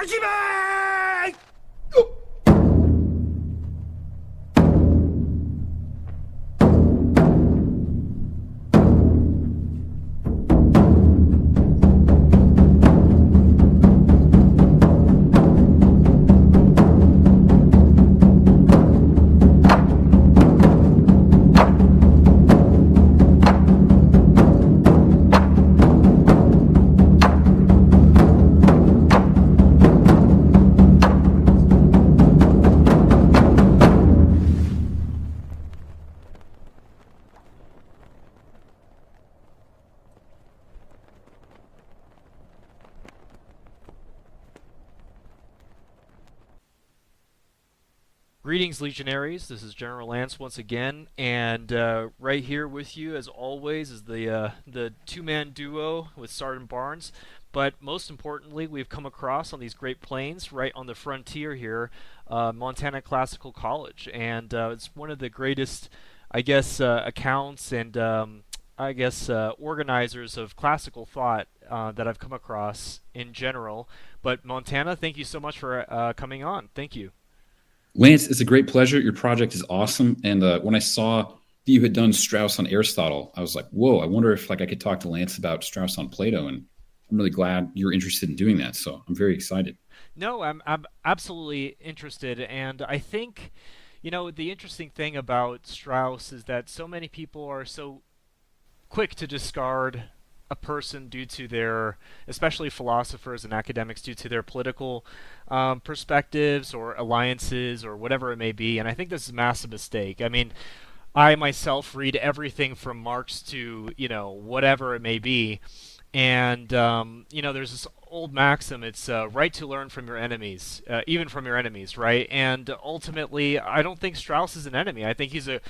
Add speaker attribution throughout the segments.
Speaker 1: Hajime!
Speaker 2: Greetings, Legionaries. This is General Lance once again, and right here with you, as always, is the two-man duo with Sergeant Barnes. But most importantly, we've come across on these Great Plains, right on the frontier here, Montana Classical College, and it's one of the greatest, I guess, accounts and organizers of classical thought that I've come across in general. But Montana, thank you so much for coming on. Thank you.
Speaker 3: Lance, it's a great pleasure. Your project is awesome. And when I saw that you had done Strauss on Aristotle, I was like, whoa, I wonder if I could talk to Lance about Strauss on Plato. And I'm really glad you're interested in doing that. So I'm very excited.
Speaker 2: No, I'm absolutely interested. And I think, the interesting thing about Strauss is that so many people are so quick to discard a person due to their, especially philosophers and academics, due to their political perspectives or alliances or whatever it may be. And I think this is a massive mistake. I mean, I myself read everything from Marx to, whatever it may be. And, there's this old maxim, it's right to learn from your enemies, even from your enemies, right? And ultimately, I don't think Strauss is an enemy. I think he's a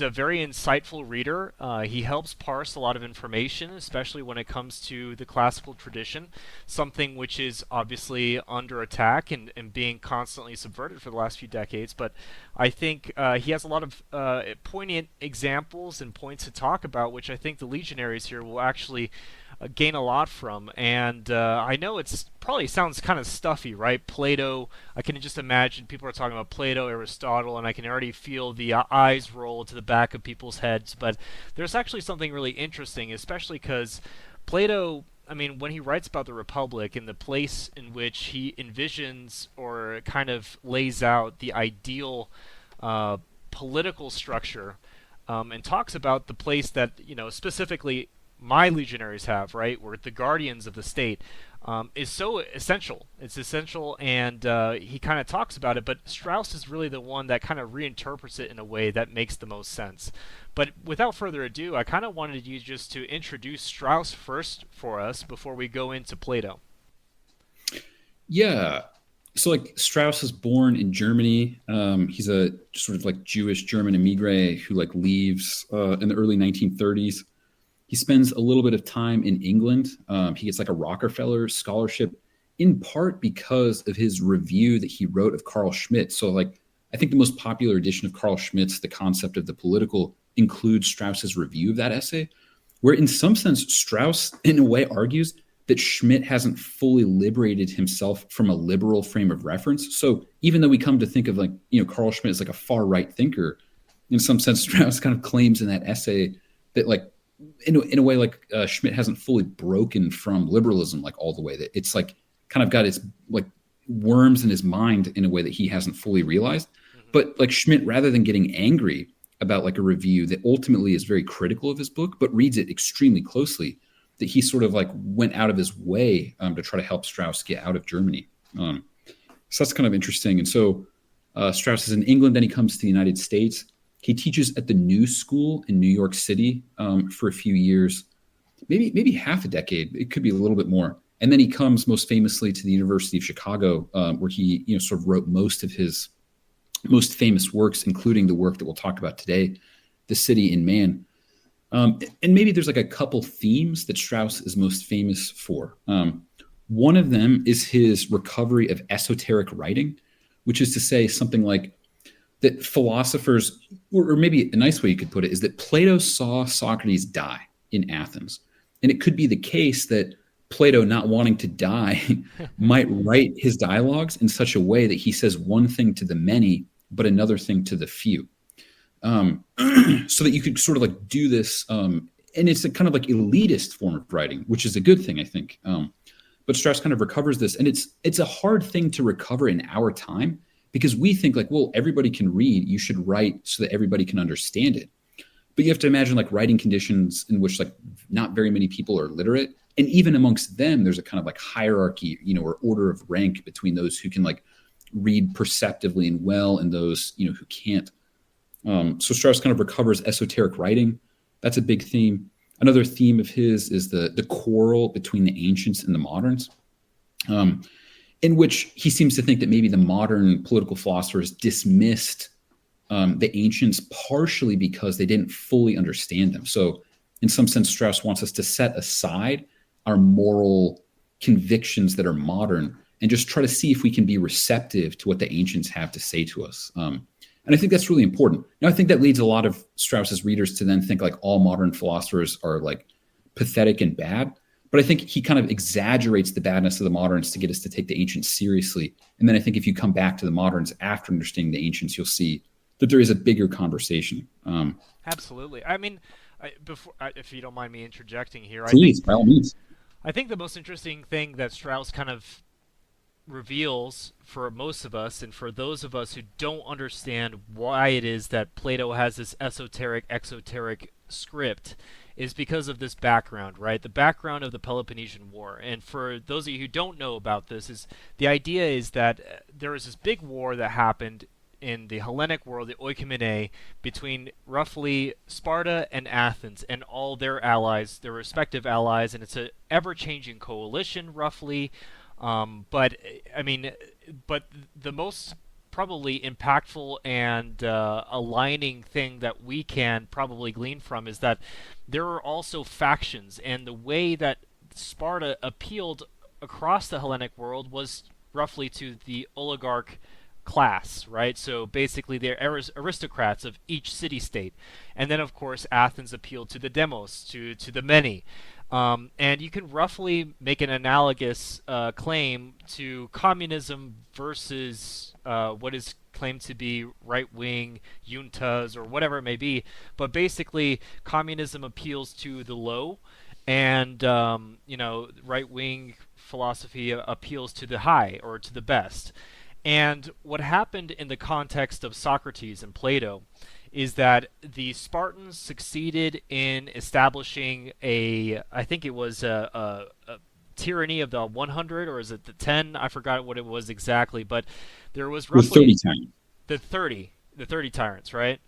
Speaker 2: very insightful reader. He helps parse a lot of information, especially when it comes to the classical tradition, something which is obviously under attack and being constantly subverted for the last few decades. But I think he has a lot of poignant examples and points to talk about, which I think the Legionaries here will actually gain a lot from. And I know it's probably sounds kind of stuffy, right? Plato, I can just imagine people are talking about Plato, Aristotle, and I can already feel the eyes roll to the back of people's heads. But there's actually something really interesting, especially because Plato, I mean, when he writes about the Republic and the place in which he envisions or kind of lays out the ideal political structure, and talks about the place that, specifically my legionaries have, right, where the guardians of the state, is so essential. It's essential, and he kind of talks about it, but Strauss is really the one that kind of reinterprets it in a way that makes the most sense. But without further ado, I kind of wanted you just to introduce Strauss first for us before we go into Plato.
Speaker 3: Yeah. So Strauss is born in Germany. He's a sort of Jewish German emigre who leaves in the early 1930s. He spends a little bit of time in England. He gets a Rockefeller scholarship, in part because of his review that he wrote of Carl Schmitt. So I think the most popular edition of Carl Schmitt's The Concept of the Political includes Strauss's review of that essay, where in some sense Strauss in a way argues that Schmitt hasn't fully liberated himself from a liberal frame of reference. So even though we come to think of Carl Schmitt as a far right thinker, in some sense Strauss kind of claims in that essay that in a way, Schmitt hasn't fully broken from liberalism, all the way, that it's kind of got its worms in his mind in a way that he hasn't fully realized. Mm-hmm. But Schmitt, rather than getting angry about a review that ultimately is very critical of his book, but reads it extremely closely, that he sort of went out of his way to try to help Strauss get out of Germany. So that's kind of interesting. And so Strauss is in England, then he comes to the United States. He teaches at the New School in New York City for a few years, maybe half a decade. It could be a little bit more. And then he comes most famously to the University of Chicago, where he sort of wrote most of his most famous works, including the work that we'll talk about today, The City in Man. And maybe there's a couple themes that Strauss is most famous for. One of them is his recovery of esoteric writing, which is to say something like that philosophers, or maybe a nice way you could put it, is that Plato saw Socrates die in Athens. And it could be the case that Plato, not wanting to die, might write his dialogues in such a way that he says one thing to the many, but another thing to the few. So that you could sort of like do this. And it's a kind of like elitist form of writing, which is a good thing, I think. But Strauss kind of recovers this. And it's a hard thing to recover in our time because we think like, well, everybody can read. You should write so that everybody can understand it. But you have to imagine like writing conditions in which like not very many people are literate. And even amongst them, there's a kind of like hierarchy, or order of rank between those who can like read perceptively and well and those, who can't. So Strauss kind of recovers esoteric writing. That's a big theme. Another theme of his is the quarrel between the ancients and the moderns, in which he seems to think that maybe the modern political philosophers dismissed the ancients partially because they didn't fully understand them. So in some sense, Strauss wants us to set aside our moral convictions that are modern and just try to see if we can be receptive to what the ancients have to say to us. And I think that's really important. Now, I think that leads a lot of Strauss's readers to then think like all modern philosophers are like pathetic and bad. But I think he kind of exaggerates the badness of the moderns to get us to take the ancients seriously. And then I think if you come back to the moderns after understanding the ancients, you'll see that there is a bigger conversation.
Speaker 2: Absolutely. I mean, if you don't mind me interjecting here,
Speaker 3: Please, by all means.
Speaker 2: I think the most interesting thing that Strauss kind of reveals for most of us and for those of us who don't understand why it is that Plato has this esoteric, exoteric script is because of this background, right? The background of the Peloponnesian War. And for those of you who don't know about this, is the idea is that there was this big war that happened in the Hellenic world, the oikoumene, between roughly Sparta and Athens and all their allies, their respective allies, and it's an ever-changing coalition, roughly. But the most probably impactful and aligning thing that we can probably glean from is that there are also factions, and the way that Sparta appealed across the Hellenic world was roughly to the oligarch class, right? So basically they're aristocrats of each city-state. And then, of course, Athens appealed to the demos, to the many. And you can roughly make an analogous claim to communism versus what is claimed to be right-wing juntas or whatever it may be. But basically, communism appeals to the low, and right-wing philosophy appeals to the high or to the best. And what happened in the context of Socrates and Plato is that the Spartans succeeded in establishing I think it was a tyranny of the 100, or is it the 10? I forgot what it was exactly, but there was roughly the 30 tyrants, right?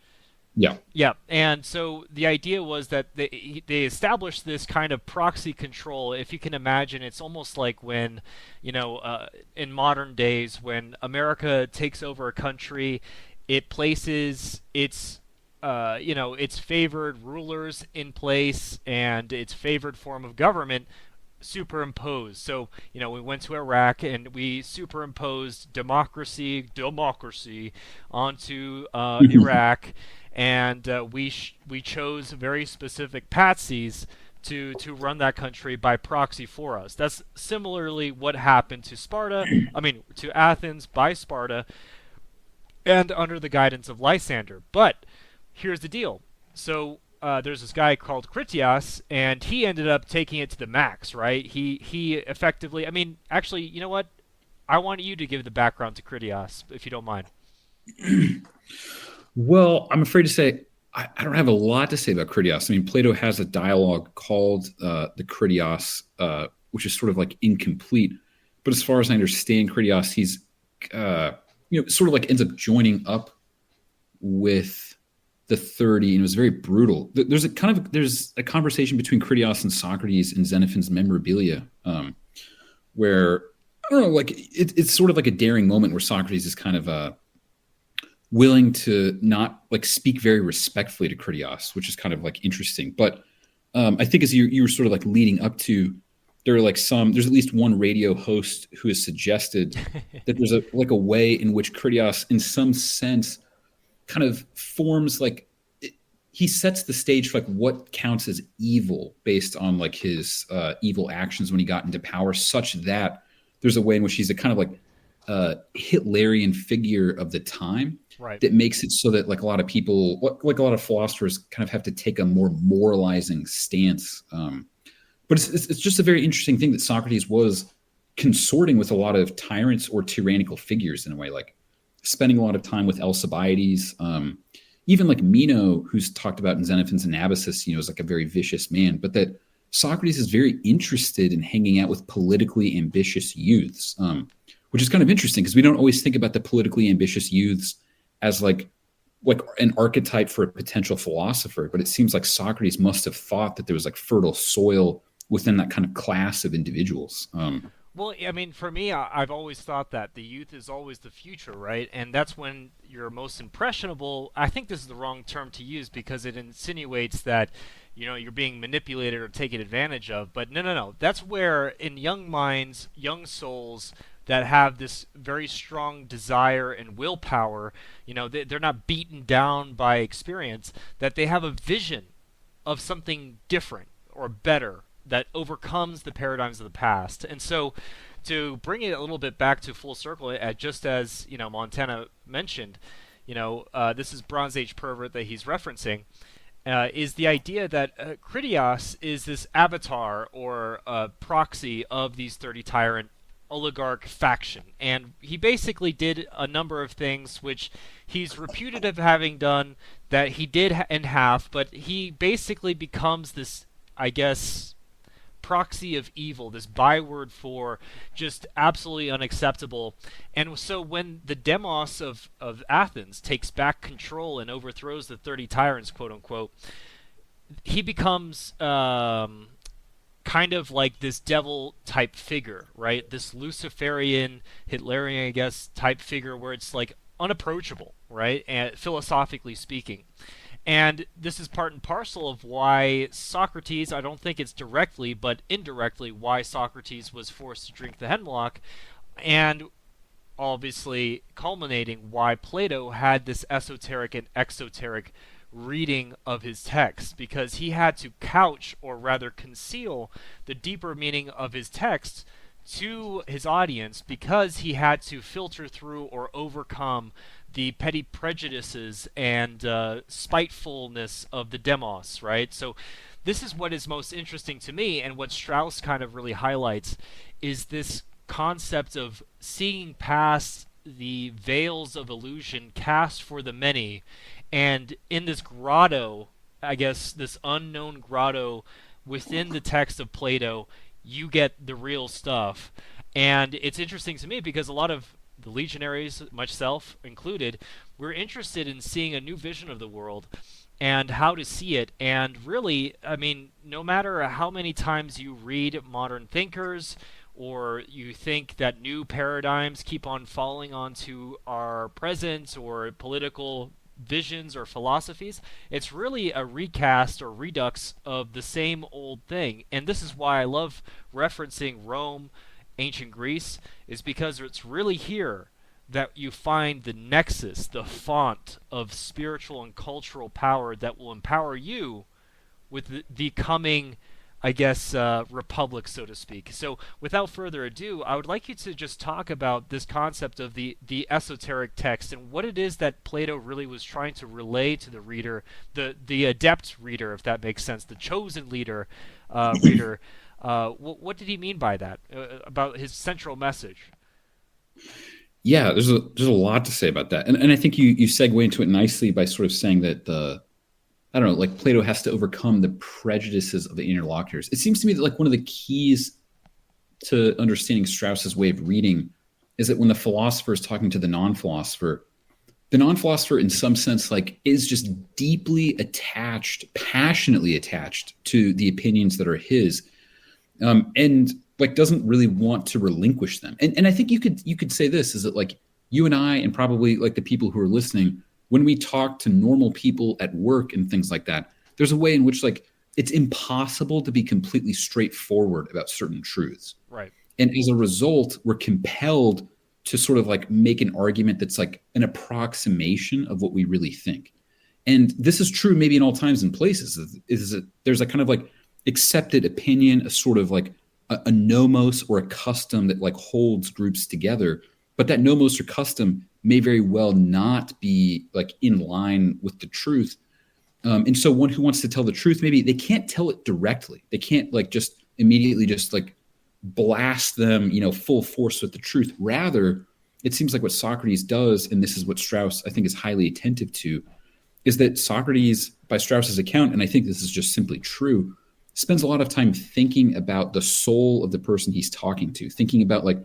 Speaker 3: Yeah.
Speaker 2: Yeah, and so the idea was that they established this kind of proxy control. If you can imagine, it's almost like when, in modern days, when America takes over a country, it places its favored rulers in place and its favored form of government superimposed. So, we went to Iraq and we superimposed democracy onto Iraq. And we chose very specific patsies to run that country by proxy for us. That's similarly what happened to to Athens by Sparta, and under the guidance of Lysander. But here's the deal. So there's this guy called Critias, and he ended up taking it to the max, right? He effectively, actually, you know what? I want you to give the background to Critias, if you don't mind.
Speaker 3: Well, I'm afraid to say I don't have a lot to say about Critias. Plato has a dialogue called the Critias, which is sort of like incomplete. But as far as I understand Critias, he's sort of like ends up joining up with the 30, and it was very brutal. There's a conversation between Critias and Socrates in Xenophon's Memorabilia, where I don't know, like it's sort of like a daring moment where Socrates is kind of willing to not like speak very respectfully to Critias, which is kind of like interesting. But I think as you were sort of like leading up to, there's at least one radio host who has suggested that there's a way in which Critias, in some sense, kind of forms like he sets the stage for like what counts as evil based on like his evil actions when he got into power, such that there's a way in which he's a kind of like Hitlerian figure of the time
Speaker 2: Right.
Speaker 3: that makes it so that like a lot of people, like a lot of philosophers, kind of have to take a more moralizing stance. But it's just a very interesting thing that Socrates was consorting with a lot of tyrants or tyrannical figures in a way, like spending a lot of time with Alcibiades. Even like Meno, who's talked about in Xenophon's Anabasis, is like a very vicious man, but that Socrates is very interested in hanging out with politically ambitious youths, which is kind of interesting because we don't always think about the politically ambitious youths as like an archetype for a potential philosopher. But it seems like Socrates must have thought that there was like fertile soil within that kind of class of individuals.
Speaker 2: Well, I mean, for me, I've always thought that the youth is always the future, right? And that's when you're most impressionable. I think this is the wrong term to use because it insinuates that, you're being manipulated or taken advantage of. But no. That's where in young minds, young souls that have this very strong desire and willpower, they're not beaten down by experience, that they have a vision of something different or better that overcomes the paradigms of the past. And so to bring it a little bit back to full circle, just as Montana mentioned, this is Bronze Age pervert that he's referencing, is the idea that Critias is this avatar or proxy of these 30 tyrant oligarch faction, and he basically did a number of things which he's reputed of having done that he did in half, but he basically becomes this, I guess, proxy of evil, this byword for just absolutely unacceptable. And so when the demos of Athens takes back control and overthrows the 30 tyrants, quote unquote, he becomes kind of like this devil type figure, right? This Luciferian, Hitlerian, I guess, type figure where it's like unapproachable, right? And philosophically speaking. And this is part and parcel of why Socrates, I don't think it's directly, but indirectly, why Socrates was forced to drink the hemlock, and obviously culminating why Plato had this esoteric and exoteric reading of his text, because he had to couch, or rather conceal, the deeper meaning of his text to his audience, because he had to filter through or overcome the petty prejudices and spitefulness of the demos, right? So this is what is most interesting to me, and what Strauss kind of really highlights is this concept of seeing past the veils of illusion cast for the many, and in this grotto, I guess, this unknown grotto within the text of Plato, you get the real stuff. And it's interesting to me because a lot of the legionaries, myself included, we're interested in seeing a new vision of the world and how to see it. And really, I mean, no matter how many times you read modern thinkers, or you think that new paradigms keep on falling onto our present or political visions or philosophies, it's really a recast or redux of the same old thing. And this is why I love referencing Rome, ancient Greece, is because it's really here that you find the nexus, the font of spiritual and cultural power that will empower you with the coming, I guess, republic, so to speak. So without further ado, I would like you to just talk about this concept of the esoteric text and what it is that Plato really was trying to relay to the reader, the adept reader, if that makes sense, the chosen reader. What did he mean by that, about his central message?
Speaker 3: Yeah, there's a lot to say about that, and I think you segue into it nicely by sort of saying that I don't know, like Plato has to overcome the prejudices of the interlocutors. It seems to me that like one of the keys to understanding Strauss's way of reading is that when the philosopher is talking to the non-philosopher in some sense like is just deeply attached, passionately attached to the opinions that are his, and like doesn't really want to relinquish them. And I think you could say this is that like you and I and probably like the people who are listening, when we talk to normal people at work and things like that, there's a way in which like it's impossible to be completely straightforward about certain truths.
Speaker 2: Right.
Speaker 3: And as a result, we're compelled to sort of like make an argument that's like an approximation of what we really think. And this is true maybe in all times and places. Is that there's a kind of like accepted opinion, a sort of like a nomos or a custom that like holds groups together. But that nomos or custom may very well not be like in line with the truth. And so one who wants to tell the truth, maybe they can't tell it directly. They can't like just immediately just like blast them, full force with the truth. Rather, it seems like what Socrates does, and this is what Strauss, I think, is highly attentive to, is that Socrates, by Strauss's account, and I think this is just simply true, spends a lot of time thinking about the soul of the person he's talking to, thinking about like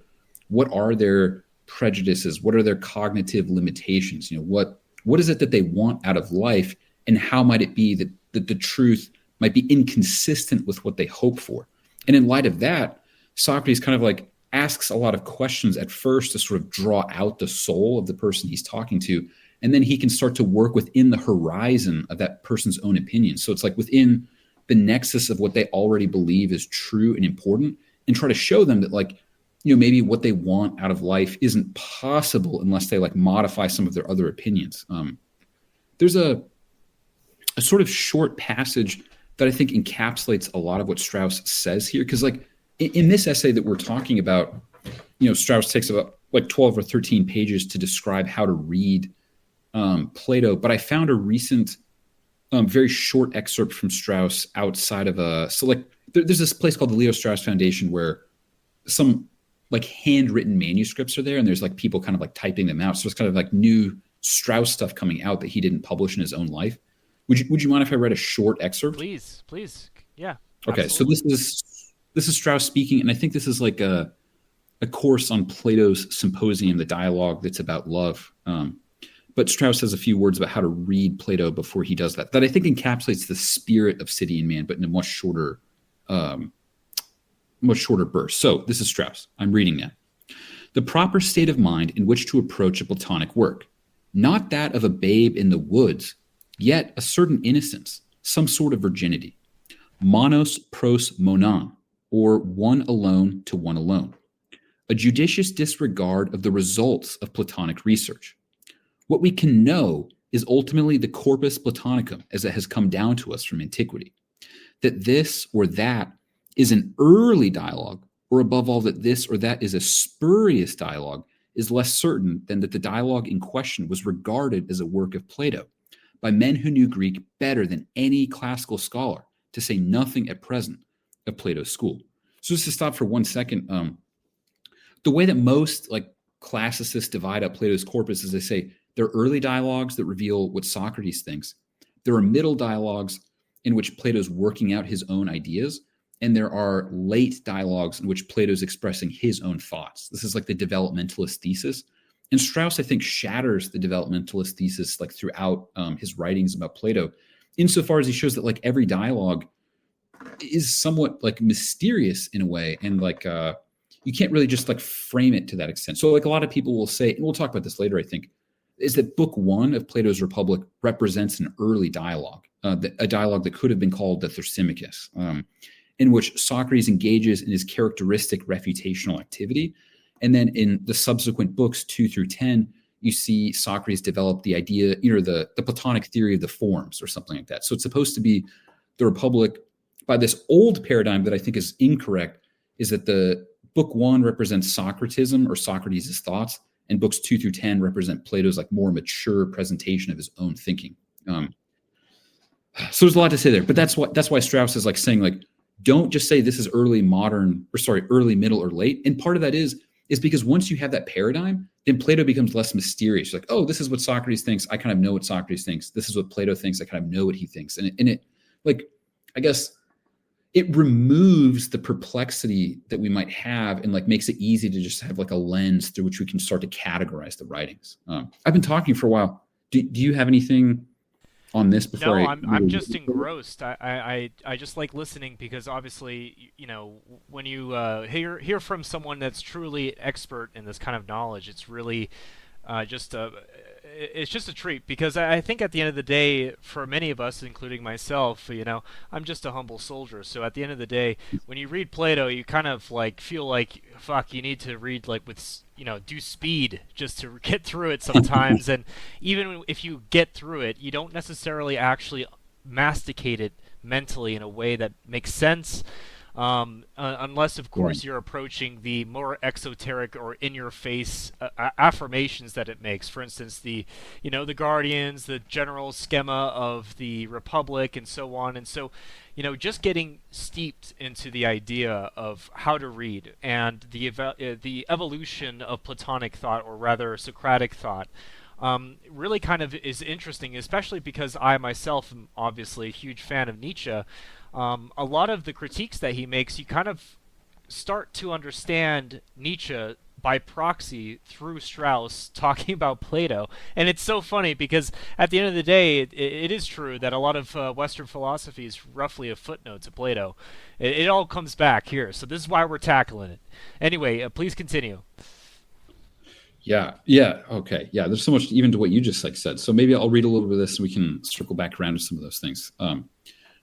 Speaker 3: what are their prejudices, what are their cognitive limitations, what is it that they want out of life, and how might it be that the truth might be inconsistent with what they hope for. And in light of that, Socrates kind of like asks a lot of questions at first to sort of draw out the soul of the person he's talking to. And then he can start to work within the horizon of that person's own opinion. So it's like within the nexus of what they already believe is true and important, and try to show them that like, maybe what they want out of life isn't possible unless they like modify some of their other opinions. There's a sort of short passage that I think encapsulates a lot of what Strauss says here. Because like in this essay that we're talking about, Strauss takes about like 12 or 13 pages to describe how to read Plato. But I found a recent, very short excerpt from Strauss outside of there's this place called the Leo Strauss Foundation where some like handwritten manuscripts are there, and there's like people kind of like typing them out. So it's kind of like new Strauss stuff coming out that he didn't publish in his own life. Would you mind if I read a short excerpt?
Speaker 2: Please. Yeah.
Speaker 3: Okay.
Speaker 2: Absolutely.
Speaker 3: So this is Strauss speaking, and I think this is like a course on Plato's Symposium, the dialogue that's about love. But Strauss has a few words about how to read Plato before he does that I think encapsulates the spirit of City and Man, but in a much shorter burst. So this is Strauss. I'm reading now. The proper state of mind in which to approach a Platonic work, not that of a babe in the woods, yet a certain innocence, some sort of virginity. Monos pros monon, or one alone to one alone. A judicious disregard of the results of Platonic research. What we can know is ultimately the corpus Platonicum as it has come down to us from antiquity. That this or that is an early dialogue, or above all that this or that is a spurious dialogue, is less certain than that the dialogue in question was regarded as a work of Plato by men who knew Greek better than any classical scholar, to say nothing at present of Plato's school. So just to stop for 1 second, the way that most like classicists divide up Plato's corpus is they say there are early dialogues that reveal what Socrates thinks. There are middle dialogues in which Plato's working out his own ideas, and there are late dialogues in which Plato's expressing his own thoughts. This is like the developmentalist thesis. And Strauss, I think, shatters the developmentalist thesis like throughout his writings about Plato, insofar as he shows that like every dialogue is somewhat like mysterious in a way, and like you can't really just like frame it to that extent. So like a lot of people will say, and we'll talk about this later, I think, is that book 1 of Plato's Republic represents an early dialogue, a dialogue that could have been called the Thrasymachus, in which Socrates engages in his characteristic refutational activity. And then in the subsequent books 2 through 10, you see Socrates develop the idea, the Platonic theory of the forms or something like that. So it's supposed to be the Republic by this old paradigm that I think is incorrect, is that the book 1 represents Socratism or Socrates' thoughts, and books 2 through 10 represent Plato's like more mature presentation of his own thinking. So there's a lot to say there, but that's why Strauss is like saying like, don't just say this is early middle or late. And part of that is because once you have that paradigm, then Plato becomes less mysterious. Like, oh, this is what Socrates thinks. I kind of know what Socrates thinks. This is what Plato thinks. I kind of know what he thinks. And it like, I guess it removes the perplexity that we might have and like makes it easy to just have like a lens through which we can start to categorize the writings. I've been talking for a while. Do you have anything on this before?
Speaker 2: No, I'm just engrossed. I just like listening because obviously, when you hear from someone that's truly expert in this kind of knowledge, it's really Just it's just a treat because I think at the end of the day, for many of us, including myself, I'm just a humble soldier. So at the end of the day, when you read Plato, you kind of like feel like fuck, you need to read like with do speed just to get through it sometimes. And even if you get through it, you don't necessarily actually masticate it mentally in a way that makes sense. Unless, of
Speaker 3: Right.
Speaker 2: course, you're approaching the more exoteric or in-your-face affirmations that it makes. For instance, the Guardians, the general schema of the Republic, and so on. And so, just getting steeped into the idea of how to read and the evolution of Platonic thought, or rather Socratic thought, really kind of is interesting, especially because I myself am obviously a huge fan of Nietzsche. A lot of the critiques that he makes, you kind of start to understand Nietzsche by proxy through Strauss talking about Plato. And it's so funny because at the end of the day, it is true that a lot of Western philosophy is roughly a footnote to Plato. It all comes back here. So this is why we're tackling it. Anyway, please continue.
Speaker 3: Yeah. Yeah. Okay. Yeah. There's so much even to what you just like said. So maybe I'll read a little bit of this and we can circle back around to some of those things.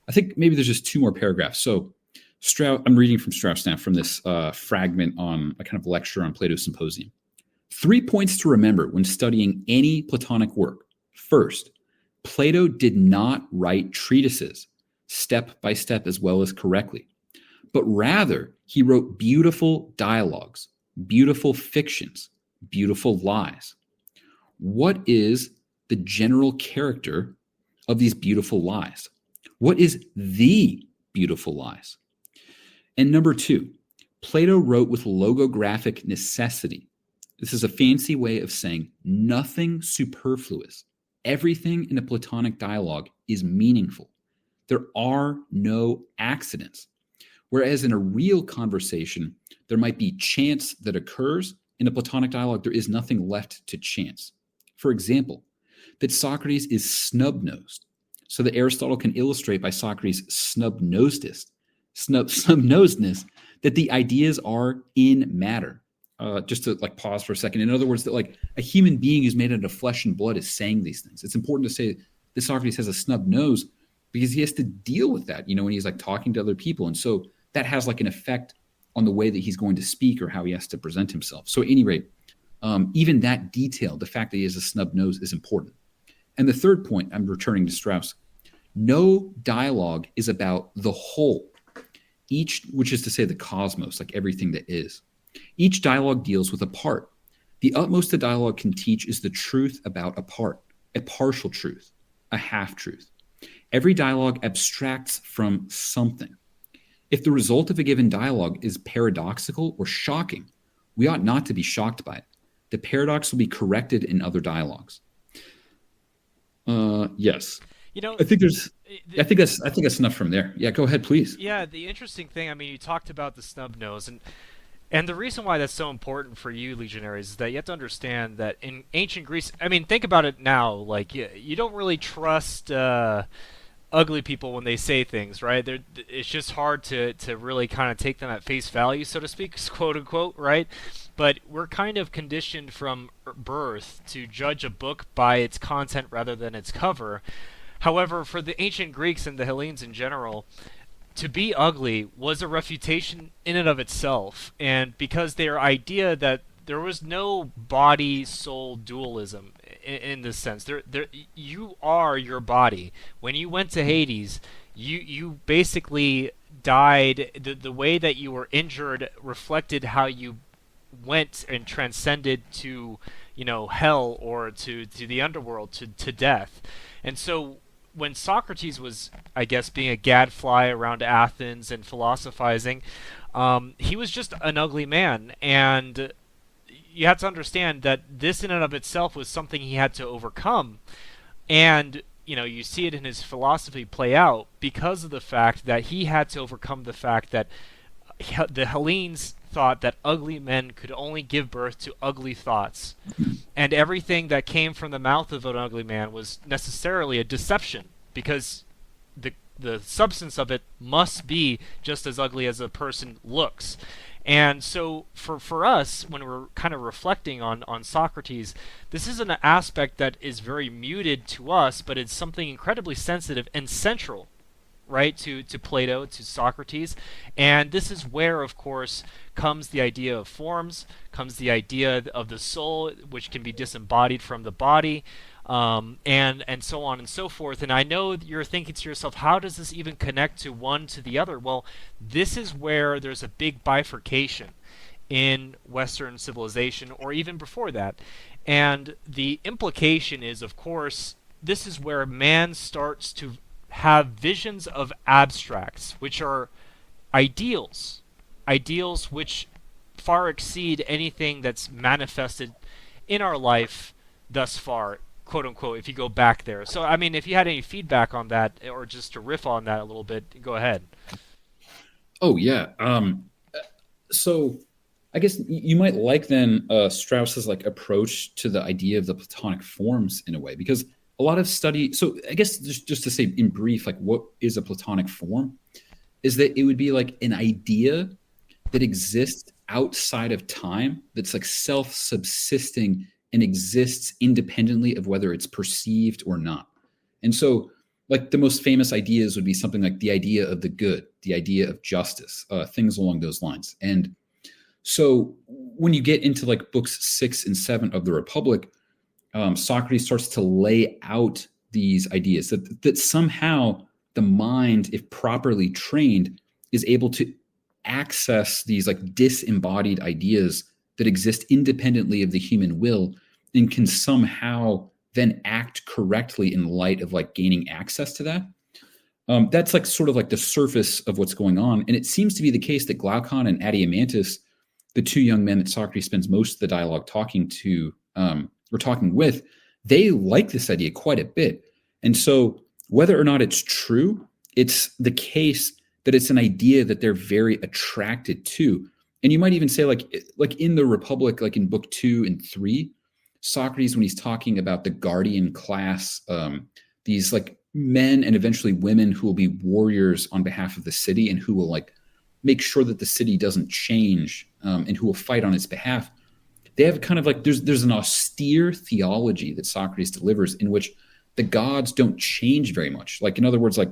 Speaker 3: I think maybe there's just two more paragraphs. So Strauss, I'm reading from Strauss now from this fragment on a kind of lecture on Plato's Symposium. 3 points to remember when studying any Platonic work. First, Plato did not write treatises step by step as well as correctly, but rather he wrote beautiful dialogues, beautiful fictions, beautiful lies. What is the general character of these beautiful lies? What is the beautiful lies? And number two, Plato wrote with logographic necessity. This is a fancy way of saying nothing superfluous. Everything in a Platonic dialogue is meaningful. There are no accidents. Whereas in a real conversation, there might be chance that occurs. In a Platonic dialogue, there is nothing left to chance. For example, that Socrates is snub-nosed, so that Aristotle can illustrate by Socrates' snub-nosedness that the ideas are in matter. Just to like pause for a second. In other words, that like a human being who's made out of flesh and blood is saying these things. It's important to say that Socrates has a snub nose because he has to deal with that, when he's like talking to other people. And so that has like an effect on the way that he's going to speak or how he has to present himself. So at any rate, even that detail, the fact that he has a snub nose is important. And the third point, I'm returning to Strauss, no dialogue is about the whole, which is to say the cosmos, like everything that is. Each dialogue deals with a part. The utmost a dialogue can teach is the truth about a part, a partial truth, a half-truth. Every dialogue abstracts from something. If the result of a given dialogue is paradoxical or shocking, we ought not to be shocked by it. The paradox will be corrected in other dialogues. Yes.
Speaker 2: You know,
Speaker 3: I think that's enough from there. Yeah, go ahead, please.
Speaker 2: yeah, the interesting thing, I mean, you talked about the snub nose, and the reason why that's so important for you, legionaries, is that you have to understand that in ancient Greece, I mean, think about it now, like, you don't really trust ugly people when they say things, right? It's just hard to really kind of take them at face value, so to speak, quote unquote, right? But we're kind of conditioned from birth to judge a book by its content rather than its cover. However, for the ancient Greeks and the Hellenes in general, to be ugly was a refutation in and of itself, and because their idea that there was no body-soul dualism in this sense. You are your body. When you went to Hades, you basically died. The way that you were injured reflected how you went and transcended to, hell or to the underworld, to death. And so when Socrates was, I guess, being a gadfly around Athens and philosophizing, he was just an ugly man, and you have to understand that this in and of itself was something he had to overcome. And you see it in his philosophy play out because of the fact that he had to overcome the fact that the Hellenes thought that ugly men could only give birth to ugly thoughts, and everything that came from the mouth of an ugly man was necessarily a deception, because the substance of it must be just as ugly as a person looks. And so for us, when we're kind of reflecting on Socrates, this is an aspect that is very muted to us, but it's something incredibly sensitive and central, right, to Plato, to Socrates. And this is where, of course, comes the idea of forms, comes the idea of the soul, which can be disembodied from the body, and so on and so forth. And I know you're thinking to yourself, how does this even connect to one to the other? Well, this is where there's a big bifurcation in Western civilization, or even before that. And the implication is, of course, this is where man starts to have visions of abstracts, which are ideals, ideals which far exceed anything that's manifested in our life thus far, quote unquote, if you go back there. So, I mean, if you had any feedback on that, or just to riff on that a little bit, go ahead.
Speaker 3: Oh yeah. So I guess you might like then Strauss's like approach to the idea of the Platonic forms in a way, because a lot of study. So I guess just to say in brief, like what is a Platonic form? Is that it would be like an idea that exists outside of time, that's like self-subsisting and exists independently of whether it's perceived or not. And so, like the most famous ideas would be something like the idea of the good, the idea of justice, things along those lines. And so when you get into like books 6 and 7 of the Republic, Socrates starts to lay out these ideas that somehow the mind, if properly trained, is able to access these like disembodied ideas that exist independently of the human will and can somehow then act correctly in light of like gaining access to that. That's like sort of like the surface of what's going on. And it seems to be the case that Glaucon and Adeimantus, the two young men that Socrates spends most of the dialogue talking to, or talking with, they like this idea quite a bit. And so whether or not it's true, it's the case that it's an idea that they're very attracted to. And you might even say like in the Republic, like in book 2 and 3, Socrates, when he's talking about the guardian class, these like men and eventually women who will be warriors on behalf of the city and who will like make sure that the city doesn't change, and who will fight on its behalf. They have kind of like, there's an austere theology that Socrates delivers in which the gods don't change very much. Like, in other words, like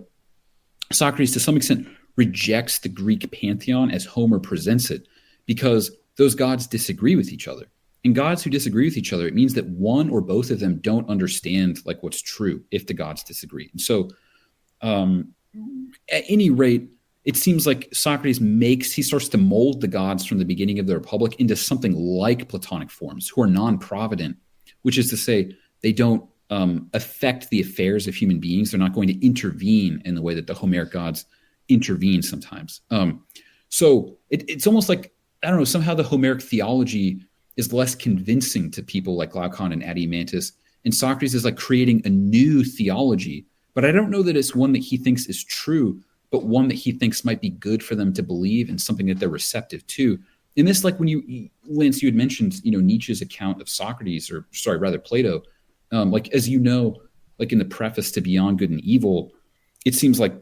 Speaker 3: Socrates to some extent rejects the Greek pantheon as Homer presents it, because those gods disagree with each other. And gods who disagree with each other, it means that one or both of them don't understand like what's true if the gods disagree. And so at any rate, it seems like Socrates he starts to mold the gods from the beginning of the Republic into something like Platonic forms who are non-provident, which is to say they don't affect the affairs of human beings. They're not going to intervene in the way that the Homeric gods intervene sometimes. So it's almost like, I don't know, somehow the Homeric theology is less convincing to people like Glaucon and Adeimantus, and Socrates is like creating a new theology, but I don't know that it's one that he thinks is true, but one that he thinks might be good for them to believe and something that they're receptive to. In this, like when Lance, you had mentioned, Nietzsche's account of Socrates, or sorry, rather Plato, like, as you know, like in the preface to Beyond Good and Evil, it seems like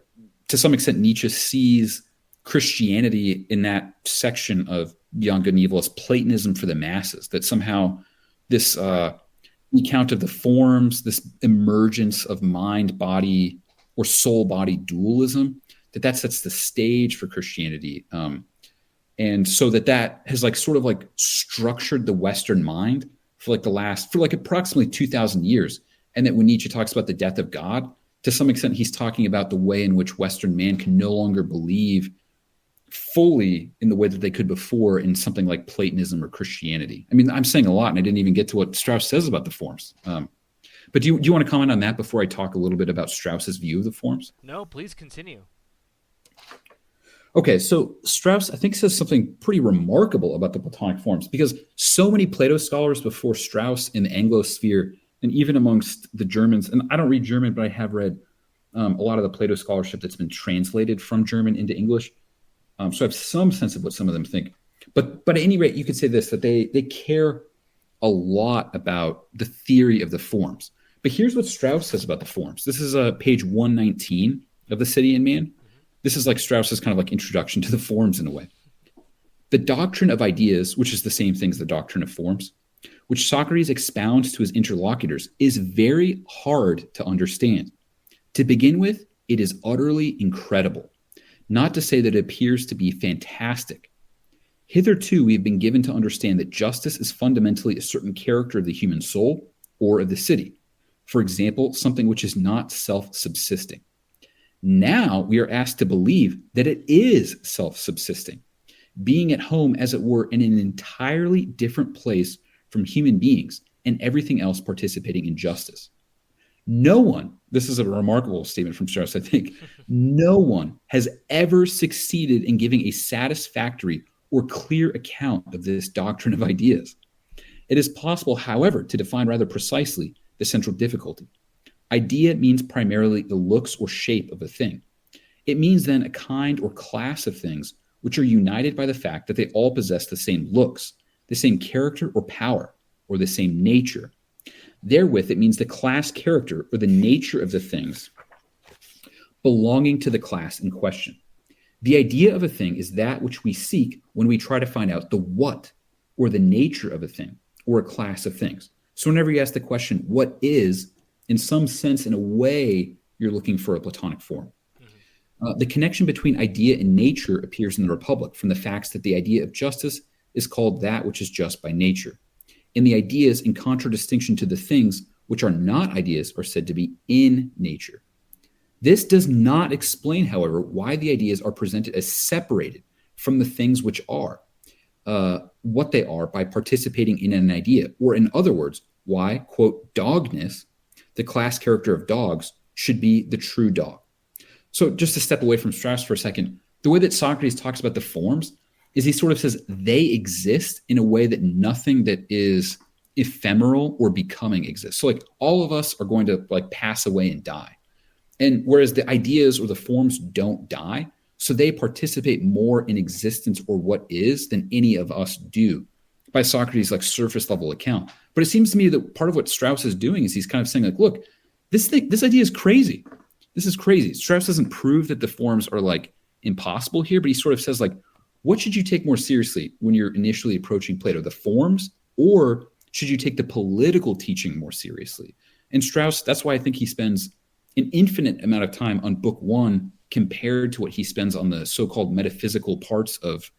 Speaker 3: to some extent Nietzsche sees Christianity in that section of Beyond Good and Evil as Platonism for the masses, that somehow this account of the forms, this emergence of mind-body or soul-body dualism, that sets the stage for Christianity. And so that has like sort of like structured the Western mind for like approximately 2,000 years. And that when Nietzsche talks about the death of God, to some extent, he's talking about the way in which Western man can no longer believe fully in the way that they could before in something like Platonism or Christianity. I mean, I'm saying a lot, and I didn't even get to what Strauss says about the forms. But do you want to comment on that before I talk a little bit about Strauss's view of the forms?
Speaker 2: No, please continue.
Speaker 3: Okay, so Strauss, I think, says something pretty remarkable about the Platonic forms, because so many Plato scholars before Strauss in the Anglosphere, and even amongst the Germans, and I don't read German, but I have read a lot of the Plato scholarship that's been translated from German into English. So I have some sense of what some of them think. But at any rate, you could say this, that they care a lot about the theory of the forms. But here's what Strauss says about the forms. This is page 119 of The City and Man. This is like Strauss's kind of like introduction to the forms in a way. The doctrine of ideas, which is the same thing as the doctrine of forms, which Socrates expounds to his interlocutors, is very hard to understand. To begin with, it is utterly incredible, not to say that it appears to be fantastic. Hitherto, we have been given to understand that justice is fundamentally a certain character of the human soul or of the city. For example, something which is not self-subsisting. Now we are asked to believe that it is self-subsisting, being at home, as it were, in an entirely different place from human beings and everything else participating in justice. No one, this is a remarkable statement from Strauss, I think, no one has ever succeeded in giving a satisfactory or clear account of this doctrine of ideas. It is possible, however, to define rather precisely the central difficulty. Idea means primarily the looks or shape of a thing. It means then a kind or class of things which are united by the fact that they all possess the same looks, the same character or power, or the same nature. Therewith, it means the class character or the nature of the things belonging to the class in question. The idea of a thing is that which we seek when we try to find out the what, or the nature of a thing, or a class of things. So whenever you ask the question, what is, in some sense, in a way, you're looking for a Platonic form. The connection between idea and nature appears in the Republic from the facts that the idea of justice is called that which is just by nature. And the ideas, in contradistinction to the things which are not ideas, are said to be in nature. This does not explain, however, why the ideas are presented as separated from the things which are, what they are by participating in an idea. Or in other words, why, quote, dogness, the class character of dogs, should be the true dog. So just to step away from Strauss for a second, the way that Socrates talks about the forms is he sort of says they exist in a way that nothing that is ephemeral or becoming exists. So like all of us are going to like pass away and die. And whereas the ideas or the forms don't die, so they participate more in existence or what is than any of us do by Socrates' like surface level account. But it seems to me that part of what Strauss is doing is he's kind of saying like, look, this idea is crazy. This is crazy. Strauss doesn't prove that the forms are like impossible here, but he sort of says like, what should you take more seriously when you're initially approaching Plato, the forms, or should you take the political teaching more seriously? And Strauss, that's why I think he spends an infinite amount of time on book one compared to what he spends on the so-called metaphysical parts of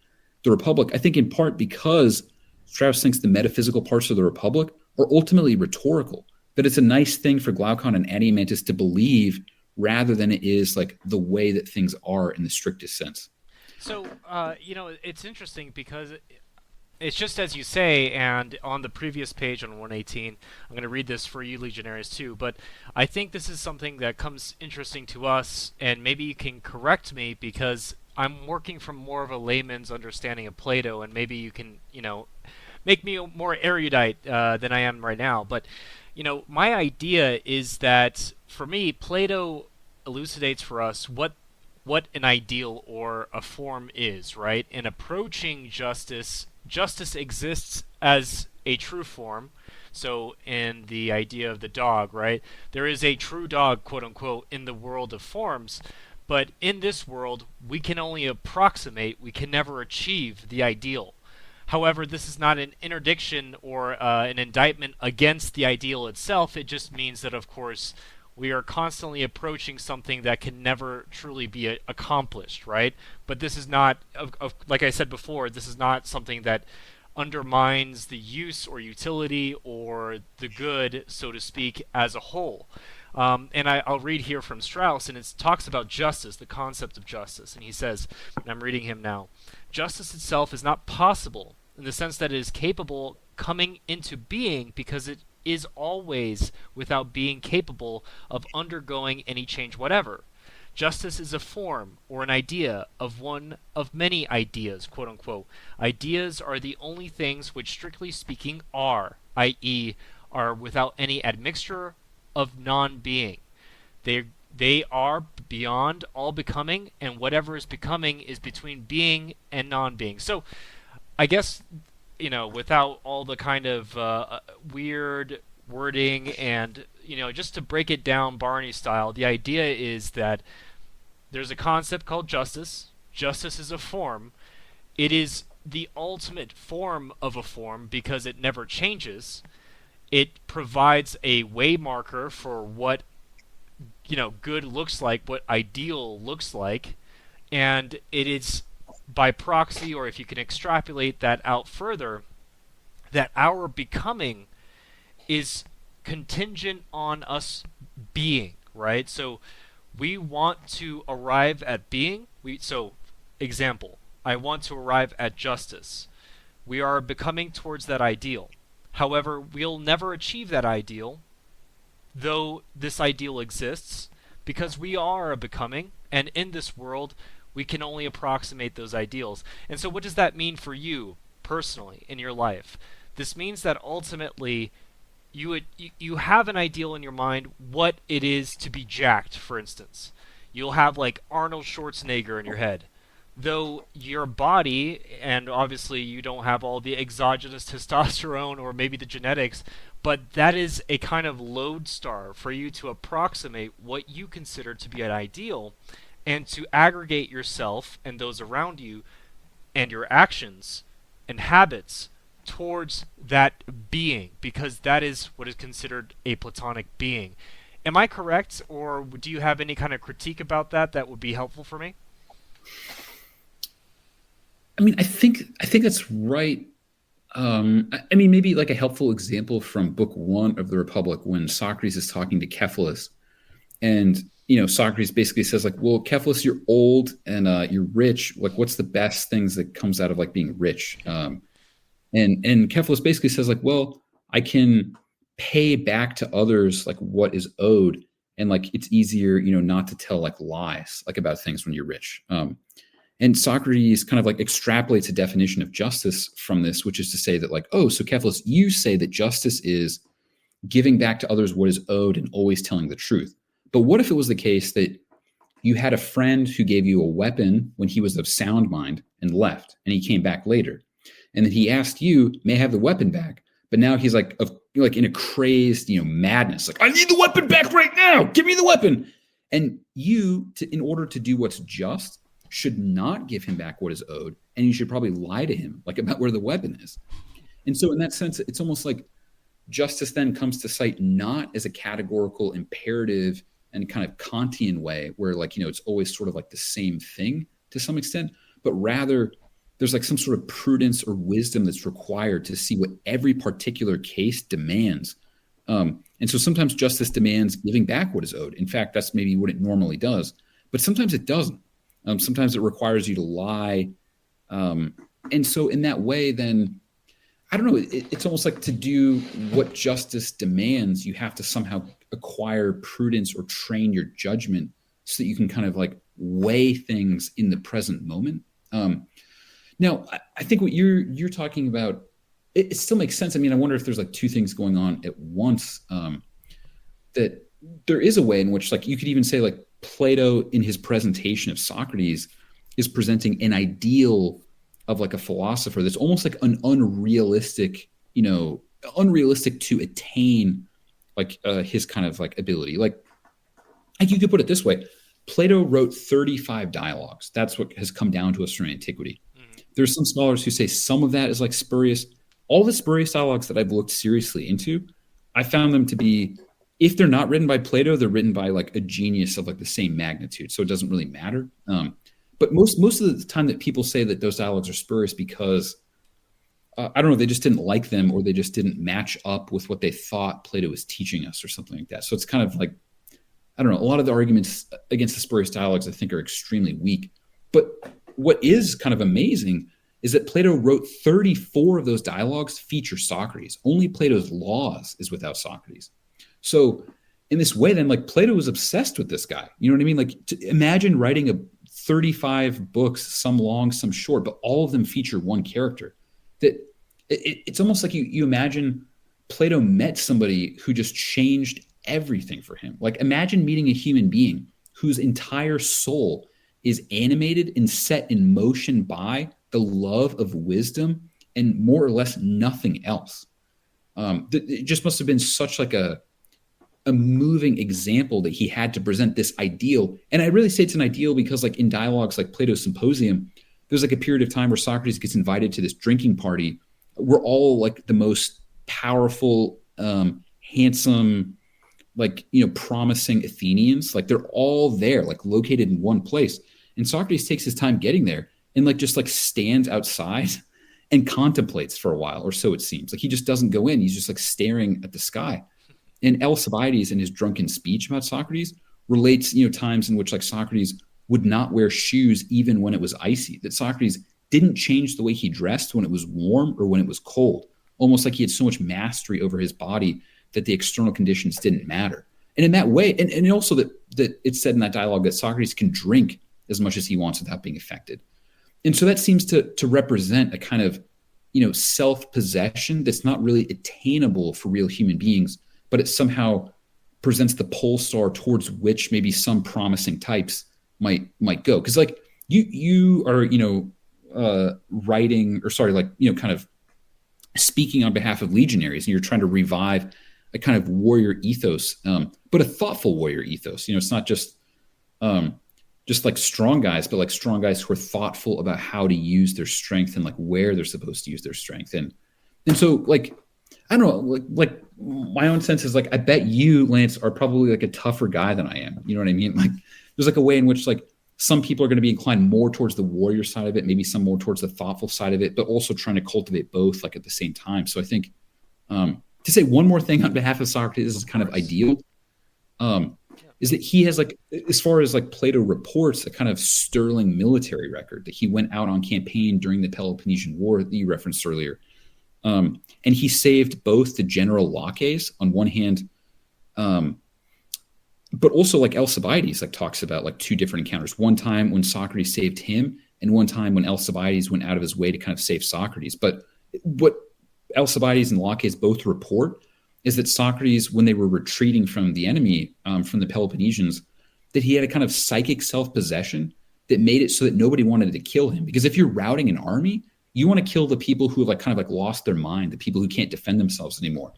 Speaker 3: the Republic. I think in part because Strauss thinks the metaphysical parts of the Republic are ultimately rhetorical, that it's a nice thing for Glaucon and Adeimantus to believe rather than it is like the way that things are in the strictest sense.
Speaker 2: So, it's interesting because it's just as you say, and on the previous page on 118, I'm going to read this for you legionaries too, but I think this is something that comes interesting to us, and maybe you can correct me because I'm working from more of a layman's understanding of Plato, and maybe you can, make me more erudite than I am right now. But, my idea is that, for me, Plato elucidates for us what an ideal or a form is, right? In approaching justice, justice exists as a true form. So in the idea of the dog, right? There is a true dog, quote unquote, in the world of forms. But in this world, we can only approximate, we can never achieve the ideal. However, this is not an interdiction or an indictment against the ideal itself. It just means that, of course, we are constantly approaching something that can never truly be accomplished, right? But this is not, like I said before, this is not something that undermines the use or utility or the good, so to speak, as a whole. And I'll read here from Strauss, and it talks about justice, the concept of justice. And he says, and I'm reading him now, justice itself is not possible in the sense that it is capable coming into being because it is always without being capable of undergoing any change whatever. Justice is a form or an idea of one of many ideas, quote unquote. Ideas are the only things which, strictly speaking, are, i.e., are without any admixture of non-being. They are beyond all becoming, and whatever is becoming is between being and non-being. So, I guess, without all the kind of weird wording and, just to break it down Barney style, the idea is that there's a concept called justice. Justice is a form. It is the ultimate form of a form because it never changes. It provides a way marker for what good looks like, what ideal looks like, and it is by proxy, or if you can extrapolate that out further, that our becoming is contingent on us being, right? So we want to arrive at being. So example, I want to arrive at justice. We are becoming towards that ideal. However, we'll never achieve that ideal, though this ideal exists, because we are a becoming, and in this world, we can only approximate those ideals. And so, what does that mean for you personally in your life? This means that ultimately, you have an ideal in your mind, what it is to be jacked, for instance. You'll have like Arnold Schwarzenegger in your head. Though your body, and obviously you don't have all the exogenous testosterone or maybe the genetics, but that is a kind of lodestar for you to approximate what you consider to be an ideal and to aggregate yourself and those around you and your actions and habits towards that being, because that is what is considered a Platonic being. Am I correct, or do you have any kind of critique about that that would be helpful for me?
Speaker 3: I mean, I think that's right. I mean, maybe like a helpful example from Book One of the Republic, when Socrates is talking to Cephalus, and Socrates basically says like, "Well, Cephalus, you're old and you're rich. Like, what's the best things that comes out of like being rich?" And Cephalus basically says like, "Well, I can pay back to others like what is owed, and like it's easier, not to tell like lies like about things when you're rich." And Socrates kind of like extrapolates a definition of justice from this, which is to say that like, oh, so Cephalus, you say that justice is giving back to others what is owed and always telling the truth. But what if it was the case that you had a friend who gave you a weapon when he was of sound mind and left, and he came back later, and then he asked you, "May I have the weapon back?" But now he's like in a crazed, madness, like, "I need the weapon back right now. Give me the weapon." And you, in order to do what's just, should not give him back what is owed, and you should probably lie to him like about where the weapon is. And so in that sense, it's almost like justice then comes to sight not as a categorical imperative and kind of Kantian way where like, it's always sort of like the same thing to some extent, but rather there's like some sort of prudence or wisdom that's required to see what every particular case demands. And so sometimes justice demands giving back what is owed. In fact, that's maybe what it normally does, but sometimes it doesn't. Sometimes it requires you to lie. And so in that way, then, I don't know, it's almost like to do what justice demands, you have to somehow acquire prudence or train your judgment so that you can kind of like weigh things in the present moment. Now, I think what you're talking about, it still makes sense. I mean, I wonder if there's like two things going on at once, that there is a way in which like you could even say like Plato in his presentation of Socrates is presenting an ideal of like a philosopher that's almost like an unrealistic to attain like his kind of like ability. Like you could put it this way. Plato wrote 35 dialogues. That's what has come down to us from antiquity. There's some scholars who say some of that is like spurious. All the spurious dialogues that I've looked seriously into, I found them to be, if they're not written by Plato, they're written by like a genius of like the same magnitude. So it doesn't really matter. But most of the time that people say that those dialogues are spurious because, I don't know, they just didn't like them or they just didn't match up with what they thought Plato was teaching us or something like that. So it's kind of like, I don't know, a lot of the arguments against the spurious dialogues I think are extremely weak. But what is kind of amazing is that Plato wrote 34 of those dialogues feature Socrates. Only Plato's Laws is without Socrates. So in this way, then, like Plato was obsessed with this guy. You know what I mean? Like imagine writing a 35 books, some long, some short, but all of them feature one character. That it's almost like you imagine Plato met somebody who just changed everything for him. Like imagine meeting a human being whose entire soul is animated and set in motion by the love of wisdom and more or less nothing else. It just must have been such like a moving example that he had to present this ideal. And I really say it's an ideal because like in dialogues like Plato's Symposium, there's like a period of time where Socrates gets invited to this drinking party. We're all like the most powerful, handsome, like, promising Athenians. Like they're all there, like located in one place. And Socrates takes his time getting there and like just like stands outside and contemplates for a while, or so it seems. Like he just doesn't go in. He's just like staring at the sky. And Alcibiades, in his drunken speech about Socrates, relates, times in which like Socrates would not wear shoes even when it was icy. That Socrates didn't change the way he dressed when it was warm or when it was cold. Almost like he had so much mastery over his body that the external conditions didn't matter. And in that way, and also that it's said in that dialogue that Socrates can drink as much as he wants without being affected. And so that seems to represent a kind of, self-possession that's not really attainable for real human beings, but it somehow presents the pole star towards which maybe some promising types might go. Because like you are, writing, or sorry, like, kind of speaking on behalf of legionaries, and you're trying to revive a kind of warrior ethos, but a thoughtful warrior ethos. It's not just like strong guys, but like strong guys who are thoughtful about how to use their strength and like where they're supposed to use their strength. And so like, I don't know, like my own sense is like, I bet you, Lance, are probably like a tougher guy than I am. You know what I mean? Like there's like a way in which like some people are going to be inclined more towards the warrior side of it, maybe some more towards the thoughtful side of it, but also trying to cultivate both like at the same time. So I think to say one more thing on behalf of Socrates is kind of ideal. Is that he has like, as far as like Plato reports, a kind of sterling military record, that he went out on campaign during the Peloponnesian War that you referenced earlier. And he saved both the general Laches on one hand, but also like Alcibiades like talks about like two different encounters. One time when Socrates saved him, and one time when Alcibiades went out of his way to kind of save Socrates. But what Alcibiades and Laches both report is that Socrates, when they were retreating from the enemy, from the Peloponnesians, that he had a kind of psychic self-possession that made it so that nobody wanted to kill him. Because if you're routing an army, you want to kill the people who have like kind of like lost their mind, the people who can't defend themselves anymore.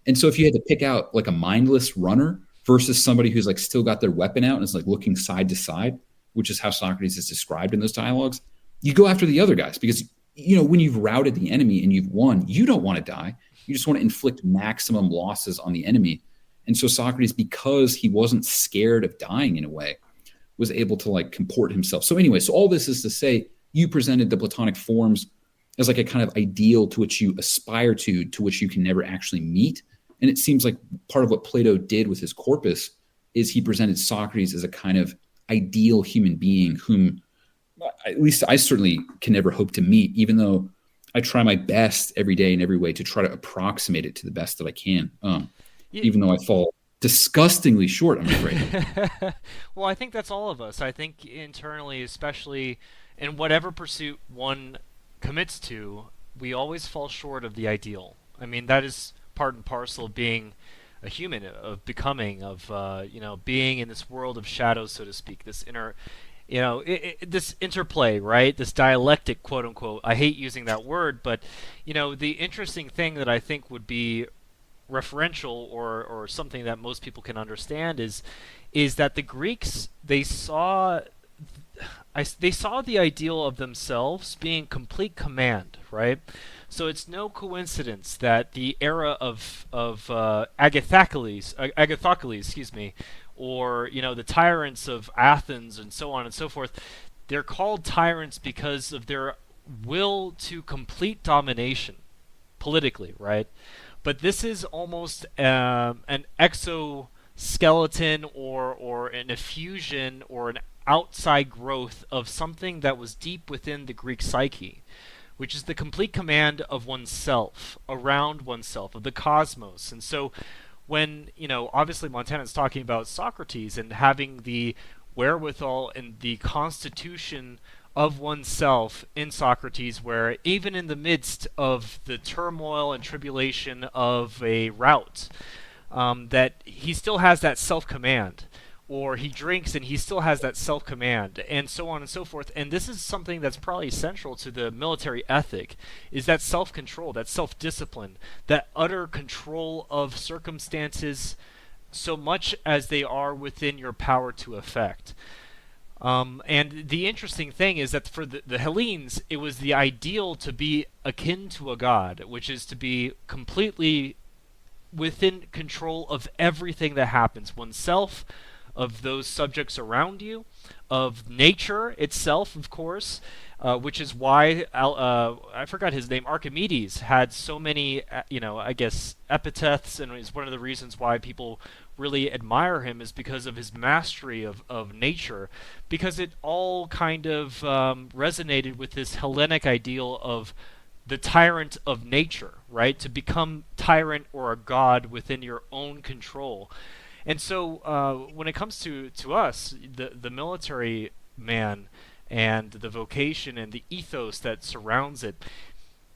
Speaker 3: And so if you had to pick out like a mindless runner versus somebody who's like still got their weapon out and is like looking side to side, which is how Socrates is described in those dialogues, you go after the other guys because, when you've routed the enemy and you've won, you don't want to die. You just want to inflict maximum losses on the enemy. And so Socrates, because he wasn't scared of dying in a way, was able to like comport himself. So anyway, so all this is to say, you presented the Platonic forms as like a kind of ideal to which you aspire to which you can never actually meet. And it seems like part of what Plato did with his corpus is he presented Socrates as a kind of ideal human being whom, at least I certainly can never hope to meet, even though I try my best every day in every way to try to approximate it to the best that I can, even though I fall disgustingly short, I'm afraid.
Speaker 2: Well, I think that's all of us. I think internally, especially in whatever pursuit one commits to, we always fall short of the ideal. I mean, that is part and parcel of being a human, of becoming, of being in this world of shadows, so to speak. This inner, this interplay, right? This dialectic, quote unquote. I hate using that word, but the interesting thing that I think would be referential or something that most people can understand is that the Greeks, they saw the ideal of themselves being complete command, right? So it's no coincidence that the era of Agathocles, or the tyrants of Athens and so on and so forth, they're called tyrants because of their will to complete domination politically, right? But this is almost an exoskeleton or an effusion or an outside growth of something that was deep within the Greek psyche, which is the complete command of oneself, around oneself, of the cosmos. And so when, obviously Montana's talking about Socrates and having the wherewithal and the constitution of oneself in Socrates, where even in the midst of the turmoil and tribulation of a rout, that he still has that self-command. Or he drinks and he still has that self-command, and so on and so forth. And this is something that's probably central to the military ethic, is that self-control, that self-discipline, that utter control of circumstances so much as they are within your power to effect. And the interesting thing is that for the Hellenes, it was the ideal to be akin to a god, which is to be completely within control of everything that happens, oneself, of those subjects around you, of nature itself, of course, which is why I forgot his name. Archimedes had so many, I guess, epithets, and is one of the reasons why people really admire him is because of his mastery of nature, because it all kind of resonated with this Hellenic ideal of the tyrant of nature, right? To become tyrant or a god within your own control. And so when it comes to us, the military man and the vocation and the ethos that surrounds it,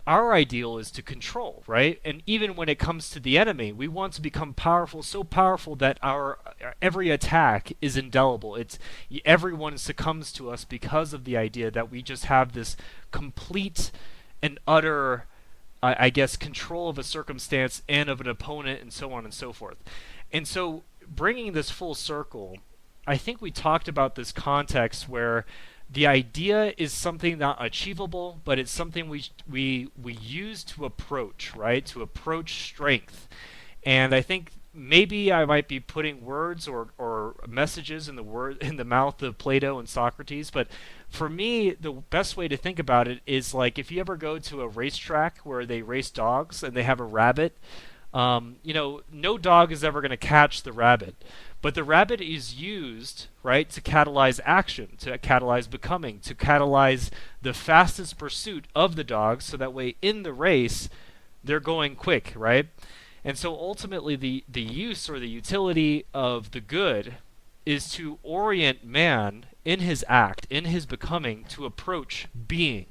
Speaker 2: our ideal is to control, right? And even when it comes to the enemy, we want to become powerful, so powerful that our every attack is indelible. It's everyone succumbs to us because of the idea that we just have this complete and utter, I guess, control of a circumstance and of an opponent, and so on and so forth. And so, bringing this full circle, I think we talked about this context where the idea is something not achievable, but it's something we use to approach, right? To approach strength. And I think maybe I might be putting words or messages in the mouth of Plato and Socrates, but for me, the best way to think about it is like if you ever go to a racetrack where they race dogs and they have a rabbit, no dog is ever going to catch the rabbit. But the rabbit is used, right, to catalyze action, to catalyze becoming, to catalyze the fastest pursuit of the dog, so that way in the race, they're going quick, right? And so ultimately the use or the utility of the good is to orient man in his act, in his becoming, to approach being,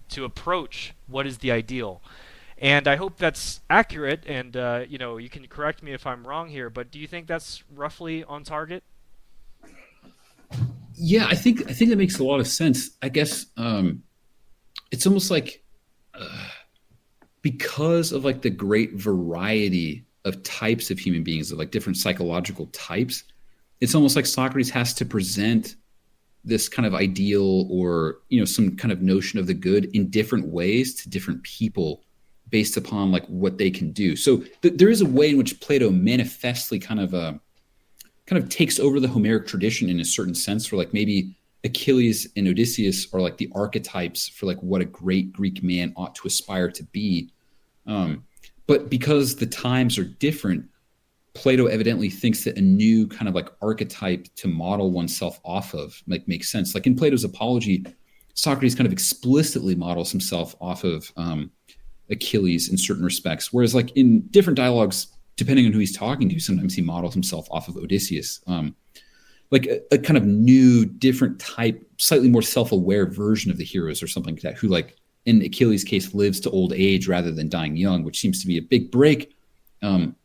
Speaker 2: to approach what is the ideal. And I hope that's accurate, and you can correct me if I'm wrong here, but do you think that's roughly on target?
Speaker 3: Yeah, I think that makes a lot of sense. I guess it's almost like because of like the great variety of types of human beings, of like different psychological types, it's almost like Socrates has to present this kind of ideal or some kind of notion of the good in different ways to different people based upon like what they can do. So there is a way in which Plato manifestly kind of takes over the Homeric tradition in a certain sense, where like maybe Achilles and Odysseus are like the archetypes for like what a great Greek man ought to aspire to be. But because the times are different, Plato evidently thinks that a new kind of like archetype to model oneself off of like makes sense. Like in Plato's Apology, Socrates kind of explicitly models himself off of Achilles in certain respects, whereas like in different dialogues, depending on who he's talking to, sometimes he models himself off of Odysseus. Like a kind of new, different type, slightly more self-aware version of the heroes or something like that, who like in Achilles' case lives to old age rather than dying young, which seems to be a big break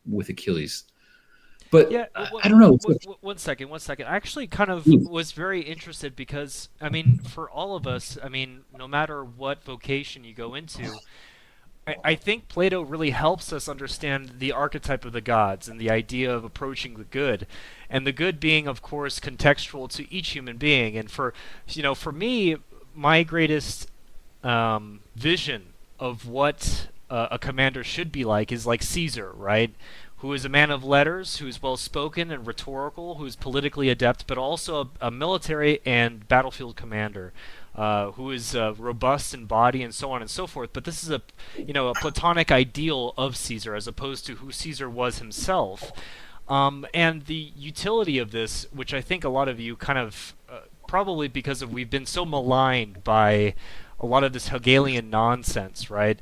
Speaker 3: with Achilles. But
Speaker 2: Yeah,
Speaker 3: I don't know.
Speaker 2: one second, one second. I actually kind of was very interested because, I mean, for all of us, I mean, no matter what vocation you go into, I think Plato really helps us understand the archetype of the gods and the idea of approaching the good, and the good being, of course, contextual to each human being. And for me, my greatest vision of what a commander should be like is like Caesar, right? Who is a man of letters, who is well spoken and rhetorical, who is politically adept, but also a military and battlefield commander. Who is robust in body and so on and so forth. But this is a Platonic ideal of Caesar as opposed to who Caesar was himself. And the utility of this, which I think a lot of you kind of probably because we've been so maligned by a lot of this Hegelian nonsense, right?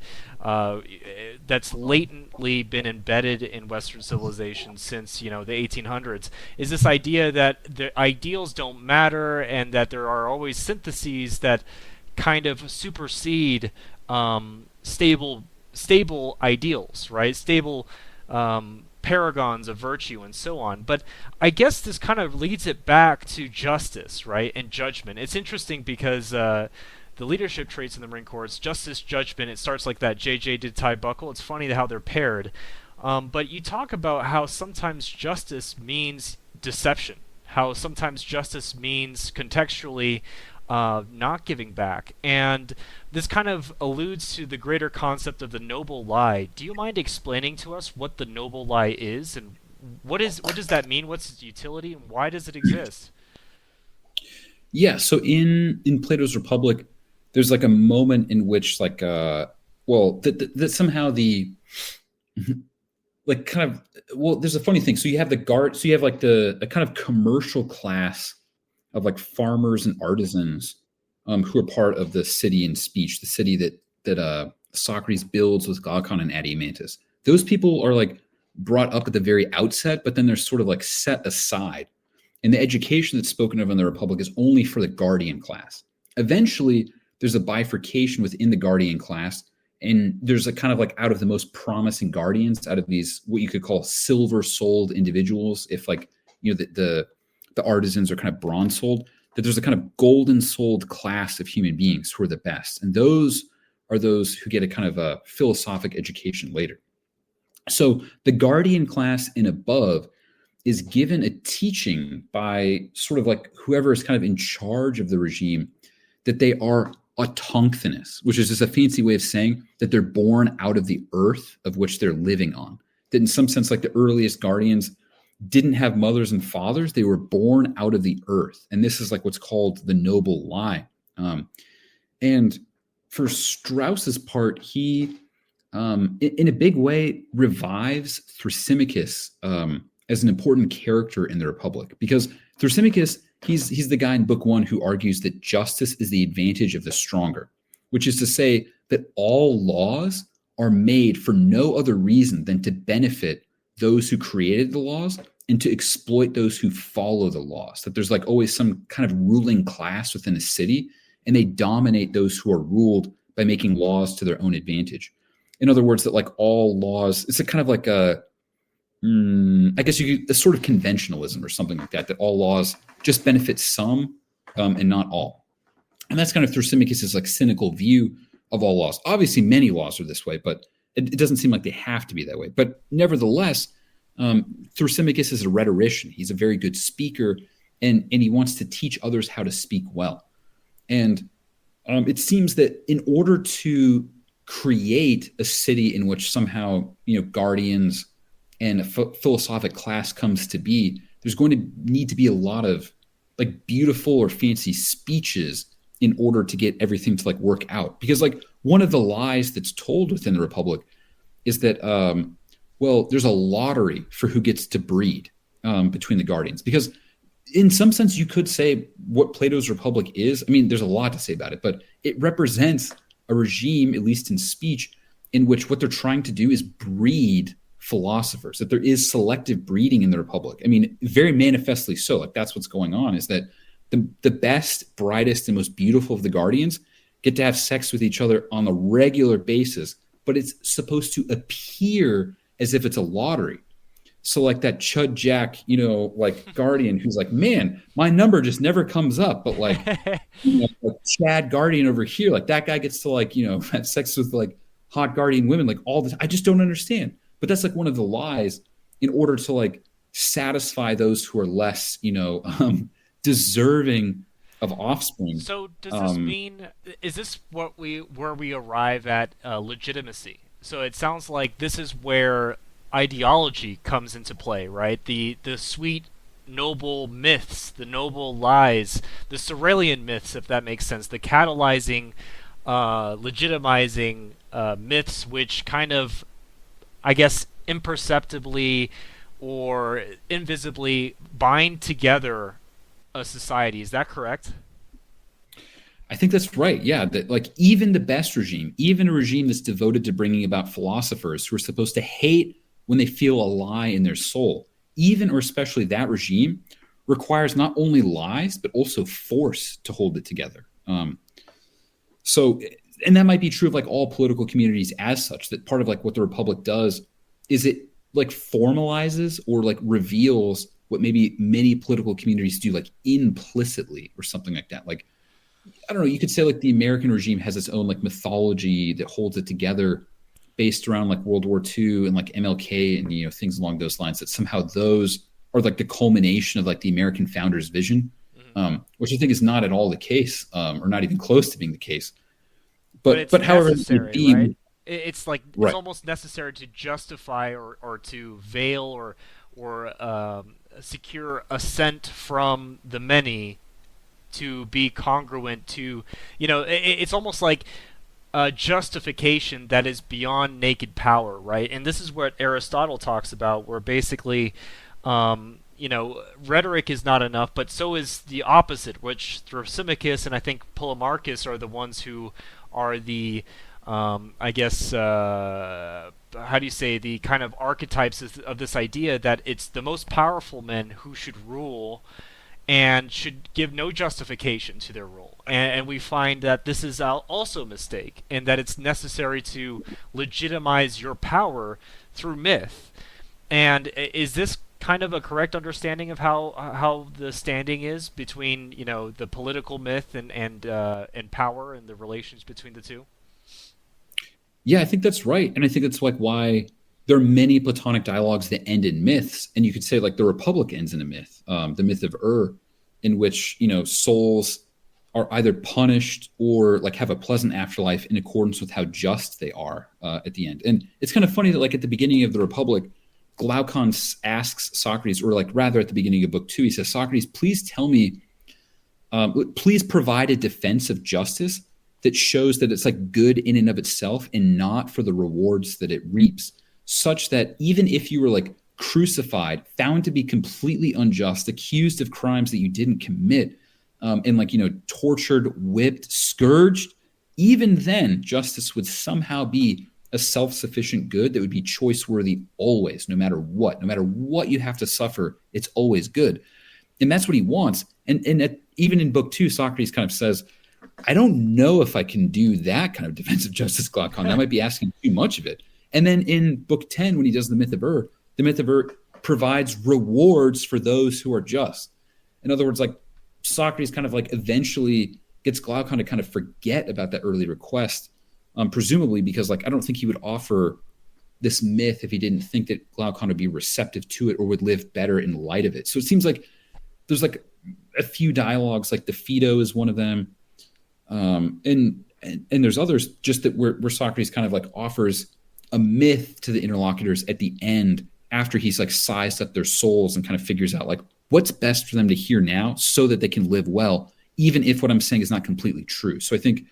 Speaker 2: That's latently been embedded in Western civilization since the 1800s. Is this idea that the ideals don't matter and that there are always syntheses that kind of supersede stable ideals, right? Stable paragons of virtue and so on. But I guess this kind of leads it back to justice, right, and judgment. It's interesting because the leadership traits in the Marine Corps, it's justice, judgment. It starts like that. JJ did tie buckle. It's funny how they're paired. But you talk about how sometimes justice means deception, how sometimes justice means contextually not giving back. And this kind of alludes to the greater concept of the noble lie. Do you mind explaining to us what the noble lie is, and what does that mean? What's its utility, and why does it exist?
Speaker 3: Yeah. So in Plato's Republic, there's like a moment in which well that somehow the like kind of well there's a funny thing. So you have the guard. So you have like the kind of commercial class of like farmers and artisans who are part of the city in speech, the city that Socrates builds with Glaucon and Adeimantus. Those people are like brought up at the very outset, but then they're sort of like set aside. And the education that's spoken of in the Republic is only for the guardian class. Eventually, there's a bifurcation within the guardian class, and there's a kind of like out of the most promising guardians, out of these what you could call silver-souled individuals, if like the artisans are kind of bronze-souled, that there's a kind of golden-souled class of human beings who are the best, and those are those who get a kind of a philosophic education later. So the guardian class and above is given a teaching by sort of like whoever is kind of in charge of the regime that they are autochthonous, which is just a fancy way of saying that they're born out of the earth of which they're living on. That in some sense, like the earliest guardians didn't have mothers and fathers. They were born out of the earth. And this is like what's called the noble lie. And for Strauss's part, he, in a big way, revives Thrasymachus as an important character in the Republic, because Thrasymachus, he's the guy in book one who argues that justice is the advantage of the stronger, which is to say that all laws are made for no other reason than to benefit those who created the laws and to exploit those who follow the laws. That there's like always some kind of ruling class within a city, and they dominate those who are ruled by making laws to their own advantage. In other words, that like all laws, it's a kind of like I guess a sort of conventionalism or something like that, that all laws just benefit some and not all. And that's kind of Thrasymachus' like cynical view of all laws. Obviously, many laws are this way, but it doesn't seem like they have to be that way. But nevertheless, Thrasymachus is a rhetorician. He's a very good speaker, and he wants to teach others how to speak well. And it seems that in order to create a city in which somehow, guardians and a philosophic class comes to be, there's going to need to be a lot of like beautiful or fancy speeches in order to get everything to like work out. Because like one of the lies that's told within the Republic is that, there's a lottery for who gets to breed between the guardians. Because in some sense, you could say what Plato's Republic is. I mean, there's a lot to say about it, but it represents a regime, at least in speech, in which what they're trying to do is breed philosophers, that there is selective breeding in the Republic. I mean, very manifestly so. Like that's what's going on, is that the best, brightest, and most beautiful of the guardians get to have sex with each other on a regular basis, but it's supposed to appear as if it's a lottery. So like that Chud Jack, like guardian who's like, man, my number just never comes up. But like, like Chad guardian over here, like that guy gets to like, have sex with like hot guardian women, like all this. I just don't understand. But that's like one of the lies in order to like satisfy those who are less, deserving of offspring.
Speaker 2: So does this mean, is this where we arrive at legitimacy? So it sounds like this is where ideology comes into play, right? The sweet, noble myths, the noble lies, the Sorelian myths, if that makes sense, the catalyzing, legitimizing myths, which kind of, I guess, imperceptibly or invisibly bind together a society. Is that correct?
Speaker 3: I think that's right. Yeah. That like even the best regime, even a regime that's devoted to bringing about philosophers who are supposed to hate when they feel a lie in their soul, even or especially that regime requires not only lies, but also force to hold it together. And that might be true of like all political communities as such, that part of like what the Republic does is it like formalizes or like reveals what maybe many political communities do like implicitly or something like that. Like, I don't know, you could say like the American regime has its own like mythology that holds it together based around like World War II and like MLK and, things along those lines, that somehow those are like the culmination of like the American founders' vision,
Speaker 2: Hmm.
Speaker 3: which I think is not at all the case, or not even close to being the case.
Speaker 2: But it's
Speaker 3: But however that may
Speaker 2: necessary, right?
Speaker 3: be,
Speaker 2: It's like it's
Speaker 3: right?
Speaker 2: almost necessary to justify or to veil or secure assent from the many to be congruent to, it's almost like a justification that is beyond naked power, right? And this is what Aristotle talks about, where basically, rhetoric is not enough, but so is the opposite, which Thrasymachus and I think Polemarchus are the ones who are the, I guess, how do you say, the kind of archetypes of this idea that it's the most powerful men who should rule and should give no justification to their role. And we find that this is also a mistake, and that it's necessary to legitimize your power through myth. And is this kind of a correct understanding of how the standing is between the political myth and power and the relations between the two?
Speaker 3: Yeah, I think that's right, and I think that's like why there are many Platonic dialogues that end in myths, and you could say like the Republic ends in a myth, the myth of in which souls are either punished or like have a pleasant afterlife in accordance with how just they are at the end. And it's kind of funny that like at the beginning of the Republic, Glaucon asks Socrates, or like rather at the beginning of book 2, he says, Socrates, please tell me, please provide a defense of justice that shows that it's like good in and of itself and not for the rewards that it reaps, such that even if you were like crucified, found to be completely unjust, accused of crimes that you didn't commit, and like, tortured, whipped, scourged, even then justice would somehow be a self-sufficient good that would be choice-worthy always, no matter what you have to suffer, it's always good. And that's what he wants. And even in book 2, Socrates kind of says, I don't know if I can do that kind of defensive justice, Glaucon. That might be asking too much of it. And then in book 10, when he does the myth of the myth of provides rewards for those who are just. In other words, like Socrates kind of like eventually gets Glaucon to kind of forget about that early request, presumably because like I don't think he would offer this myth if he didn't think that Glaucon would be receptive to it or would live better in light of it. So it seems like there's like a few dialogues, like the Phaedo is one of them, and there's others just that where Socrates kind of like offers a myth to the interlocutors at the end after he's like sized up their souls and kind of figures out like what's best for them to hear now so that they can live well, even if what I'm saying is not completely true. So I think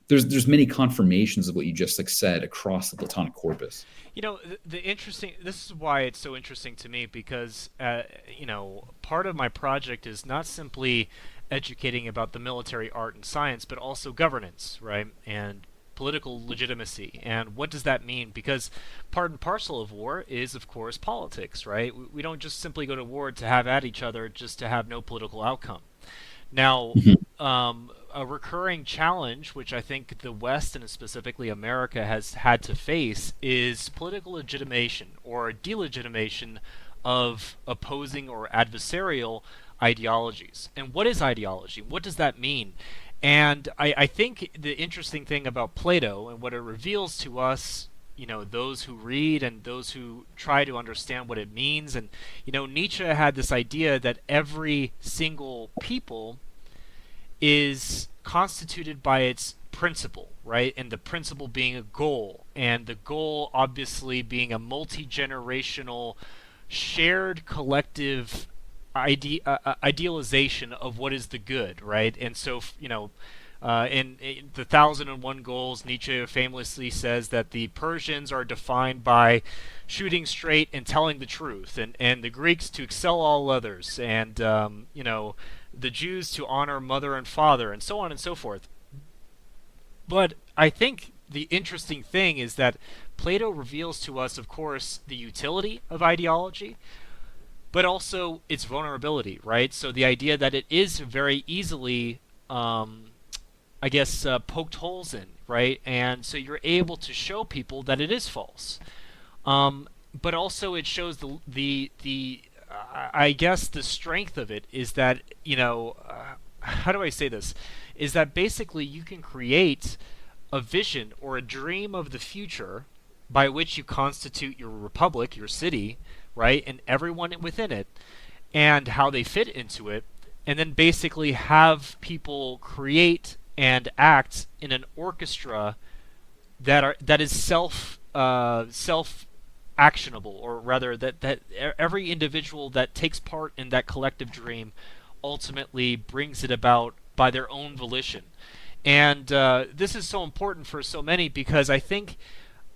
Speaker 3: there's many confirmations of what you just like said across the Platonic corpus.
Speaker 2: The interesting. This is why it's so interesting to me because part of my project is not simply educating about the military art and science, but also governance, right, and political legitimacy. And what does that mean? Because part and parcel of war is, of course, politics, right? We don't just simply go to war to have at each other just to have no political outcome. Now, a recurring challenge, which I think the West and specifically America has had to face, is political legitimation or delegitimation of opposing or adversarial ideologies. And what is ideology? What does that mean? And I think the interesting thing about Plato and what it reveals to us, those who read and those who try to understand what it means, and, Nietzsche had this idea that every single people is constituted by its principle, right? And the principle being a goal, and the goal obviously being a multi-generational, shared collective idealization of what is the good, right? And so, in the 1001 Goals, Nietzsche famously says that the Persians are defined by shooting straight and telling the truth, and the Greeks to excel all others, and the Jews to honor mother and father, and so on and so forth. But I think the interesting thing is that Plato reveals to us, of course, the utility of ideology, but also its vulnerability, right? So the idea that it is very easily, poked holes in, right? And so you're able to show people that it is false. But also it shows I guess the strength of it is that, how do I say this? Is that basically you can create a vision or a dream of the future by which you constitute your republic, your city, right, and everyone within it. and how they fit into it, and then basically have people create and act in an orchestra that is self actionable, or rather that every individual that takes part in that collective dream ultimately brings it about by their own volition. And this is so important for so many because I think,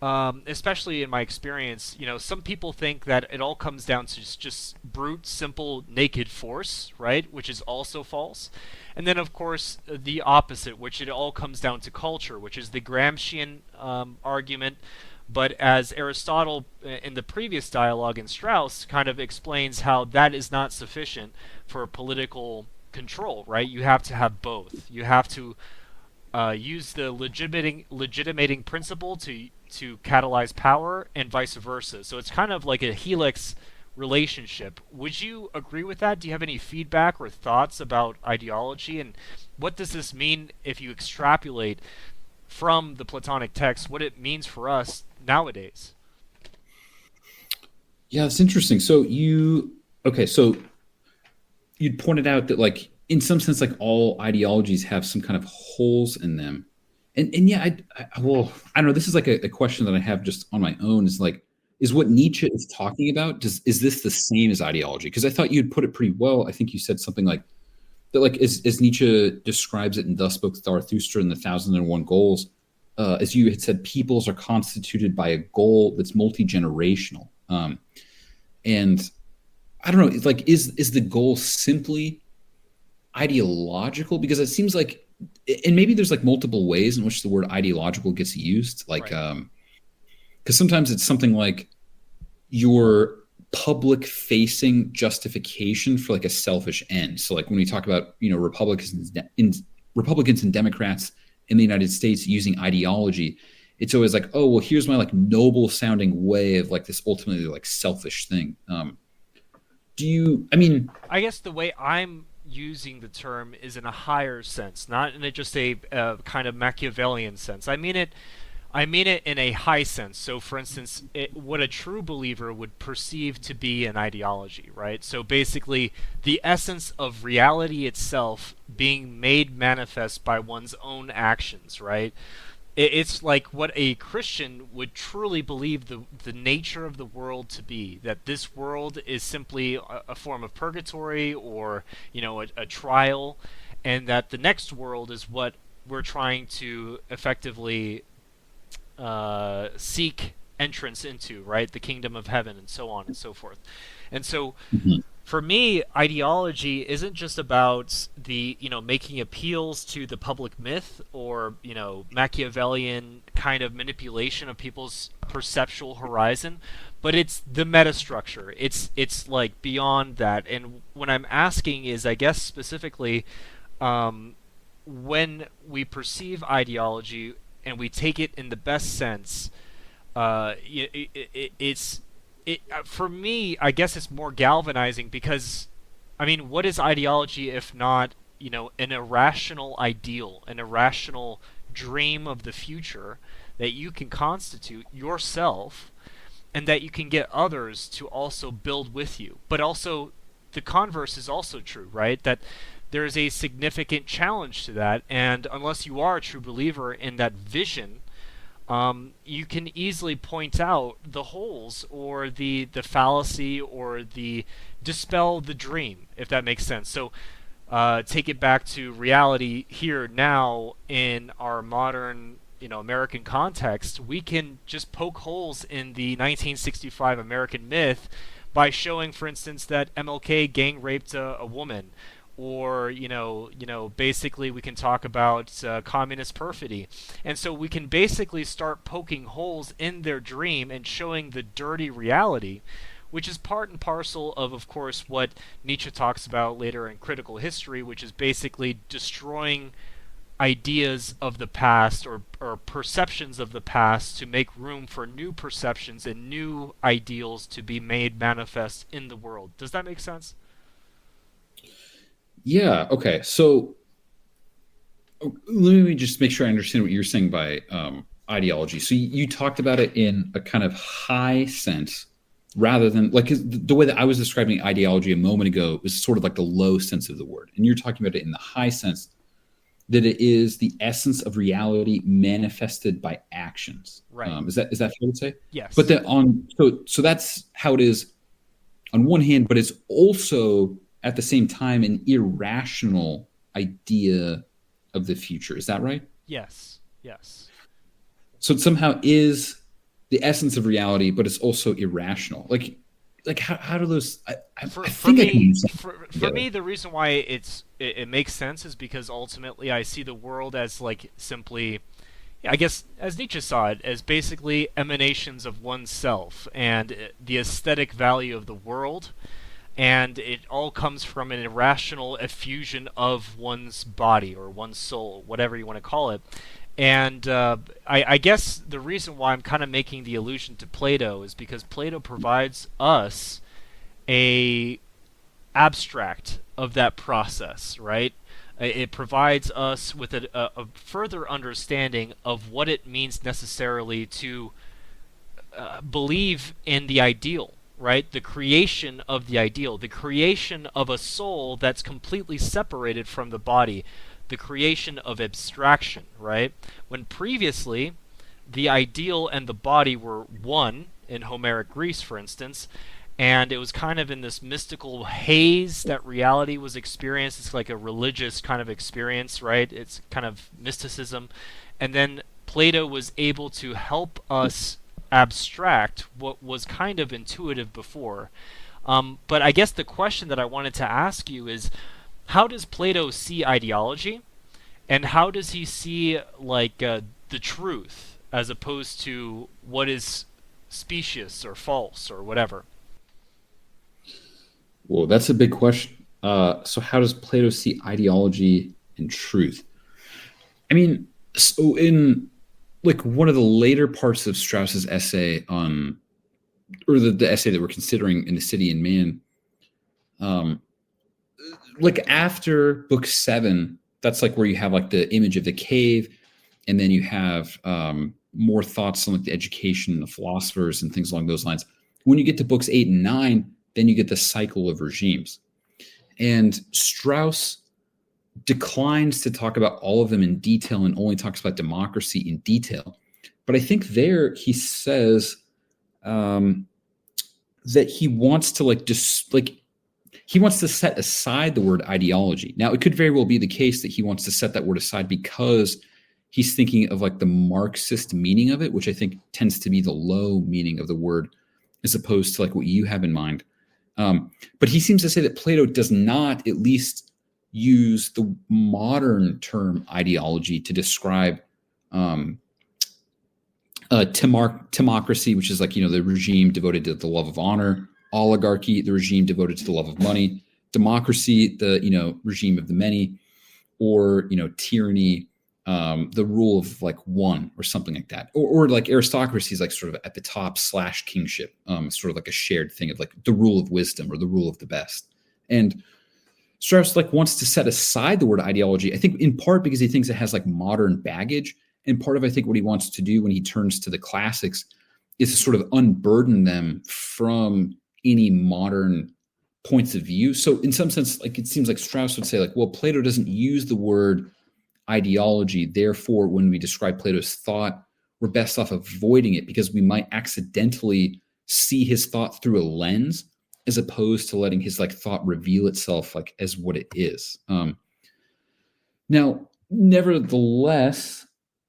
Speaker 2: especially in my experience, some people think that it all comes down to just brute, simple, naked force, right? Which is also false. And then, of course, the opposite, which it all comes down to culture, which is the Gramscian argument. But as Aristotle in the previous dialogue in Strauss kind of explains how that is not sufficient for political control, right? You have to have both. You have to use the legitimating principle to catalyze power, and vice versa. So it's kind of like a helix relationship. Would you agree with that? Do you have any feedback or thoughts about ideology, and what does this mean if you extrapolate from the Platonic text what it means for us nowadays?
Speaker 3: Yeah, it's interesting. So so you'd pointed out that like in some sense, like all ideologies have some kind of holes in them. And yeah, well, I don't know. This is like a question that I have just on my own. Is like, is what Nietzsche is talking about? Is this the same as ideology? Because I thought you'd put it pretty well. I think you said something like that, like as Nietzsche describes it in Thus Spoke Zarathustra and the 1001 Goals, as you had said, peoples are constituted by a goal that's multi-generational. And I don't know, it's like, is the goal simply ideological? Because it seems like, and maybe there's like multiple ways in which the word ideological gets used. Like,
Speaker 2: Right.
Speaker 3: because sometimes it's something like your public facing justification for like a selfish end. So like when we talk about, Republicans and Democrats in the United States using ideology, it's always like, oh, well, here's my like noble sounding way of like this ultimately like selfish thing. I mean,
Speaker 2: I guess the way I'm using the term is in a higher sense, not in just a kind of Machiavellian sense. I mean it in a high sense. So, for instance, what a true believer would perceive to be an ideology, right? So, basically, the essence of reality itself being made manifest by one's own actions, right? It's like what a Christian would truly believe the nature of the world to be, that this world is simply a form of purgatory, or a trial, and that the next world is what we're trying to effectively seek entrance into, right? The kingdom of heaven, and so on and so forth. And so,
Speaker 3: mhm.
Speaker 2: for me, ideology isn't just about the making appeals to the public myth, or Machiavellian kind of manipulation of people's perceptual horizon, but it's the metastructure. It's like beyond that. And what I'm asking is, I guess specifically, um, when we perceive ideology and we take it in the best sense, it's for me, I guess it's more galvanizing because, I mean, what is ideology if not, an irrational ideal, an irrational dream of the future that you can constitute yourself, and that you can get others to also build with you. But also, the converse is also true, right? That there is a significant challenge to that, and unless you are a true believer in that vision, you can easily point out the holes, or the fallacy, or the dispel the dream, if that makes sense. So, take it back to reality here now in our modern, American context. We can just poke holes in the 1965 American myth by showing, for instance, that MLK gang raped a woman, or basically we can talk about communist perfidy, and so we can basically start poking holes in their dream and showing the dirty reality, which is part and parcel of course, what Nietzsche talks about later in Critical History, which is basically destroying ideas of the past, or perceptions of the past, to make room for new perceptions and new ideals to be made manifest in the world. Does that make sense?
Speaker 3: Yeah. Okay. So let me just make sure I understand what you're saying by ideology. So you talked about it in a kind of high sense, rather than like the way that I was describing ideology a moment ago was sort of like the low sense of the word, and you're talking about it in the high sense that it is the essence of reality manifested by actions.
Speaker 2: Right.
Speaker 3: Is that fair to say? But
Speaker 2: Yes.
Speaker 3: that on so that's how it is on one hand, but it's also at the same time an irrational idea of the future. Is that right?
Speaker 2: Yes. Yes.
Speaker 3: So it somehow is the essence of reality, but it's also irrational. Like how do those? I
Speaker 2: For
Speaker 3: think I can
Speaker 2: me,
Speaker 3: use that
Speaker 2: for
Speaker 3: together.
Speaker 2: me, the reason why it makes sense is because ultimately I see the world as like simply, I guess, as Nietzsche saw it, as basically emanations of oneself and the aesthetic value of the world, and it all comes from an irrational effusion of one's body or one's soul, whatever you want to call it. And I guess the reason why I'm kind of making the allusion to Plato is because Plato provides us a abstract of that process, right? It provides us with a further understanding of what it means necessarily to believe in the ideal, right? The creation of the ideal, the creation of a soul that's completely separated from the body, the creation of abstraction, right? When previously the ideal and the body were one, in Homeric Greece, for instance, and it was kind of in this mystical haze that reality was experienced. It's like a religious kind of experience, right? It's kind of mysticism. And then Plato was able to help us abstract what was kind of intuitive before. But I guess the question that I wanted to ask you is, how does Plato see ideology, and how does he see like the truth as opposed to what is specious or false or whatever?
Speaker 3: Well, that's a big question. So how does Plato see ideology and truth? I mean, so in like one of the later parts of Strauss's essay on, or the essay that we're considering in The City and Man, um, like after book 7, that's like where you have like the image of the cave, and then you have more thoughts on like the education and the philosophers and things along those lines. When you get to books 8 and 9, then you get the cycle of regimes. And Strauss declines to talk about all of them in detail and only talks about democracy in detail. But I think there he says that he wants to like just like he wants to set aside the word ideology. Now, it could very well be the case that he wants to set that word aside because he's thinking of like the Marxist meaning of it, which I think tends to be the low meaning of the word, as opposed to like what you have in mind. But he seems to say that Plato does not at least use the modern term ideology to describe timocracy, which is like, you know, the regime devoted to the love of honor, oligarchy, the regime devoted to the love of money, democracy, the, you know, regime of the many, or, you know, tyranny, the rule of like one or something like that, or like aristocracy is like sort of at the top / kingship, sort of like a shared thing of like the rule of wisdom or the rule of the best. And Strauss like wants to set aside the word ideology, I think in part because he thinks it has like modern baggage, and part of I think what he wants to do when he turns to the classics is to sort of unburden them from any modern points of view. So in some sense, like it seems like Strauss would say like, well, Plato doesn't use the word ideology. Therefore, when we describe Plato's thought, we're best off avoiding it because we might accidentally see his thought through a lens as opposed to letting his like thought reveal itself like as what it is. Now, nevertheless,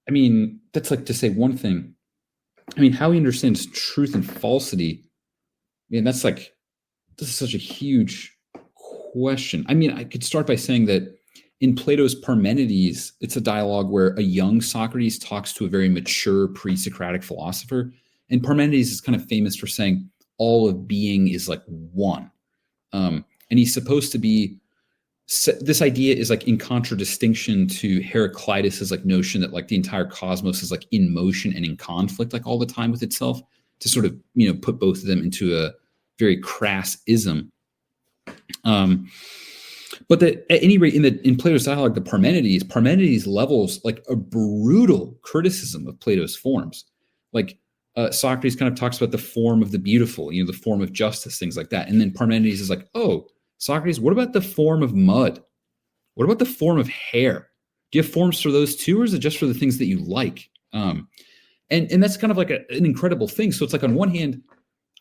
Speaker 3: I mean, that's like to say one thing. I mean, how he understands truth and falsity, I mean, that's like, this is such a huge question. I mean, I could start by saying that in Plato's Parmenides, it's a dialogue where a young Socrates talks to a very mature pre-Socratic philosopher. And Parmenides is kind of famous for saying all of being is like one. And he's supposed to be, this idea is like in contradistinction to Heraclitus's like notion that like the entire cosmos is like in motion and in conflict like all the time with itself, to sort of, you know, put both of them into a very crass ism. But at any rate, in Plato's dialogue, the Parmenides levels like a brutal criticism of Plato's forms. Like Socrates kind of talks about the form of the beautiful, the form of justice, things like that. And then Parmenides is like, oh, Socrates, what about the form of mud? What about the form of hair? Do you have forms for those too, or is it just for the things that you like? And that's kind of like an incredible thing. So it's like on one hand,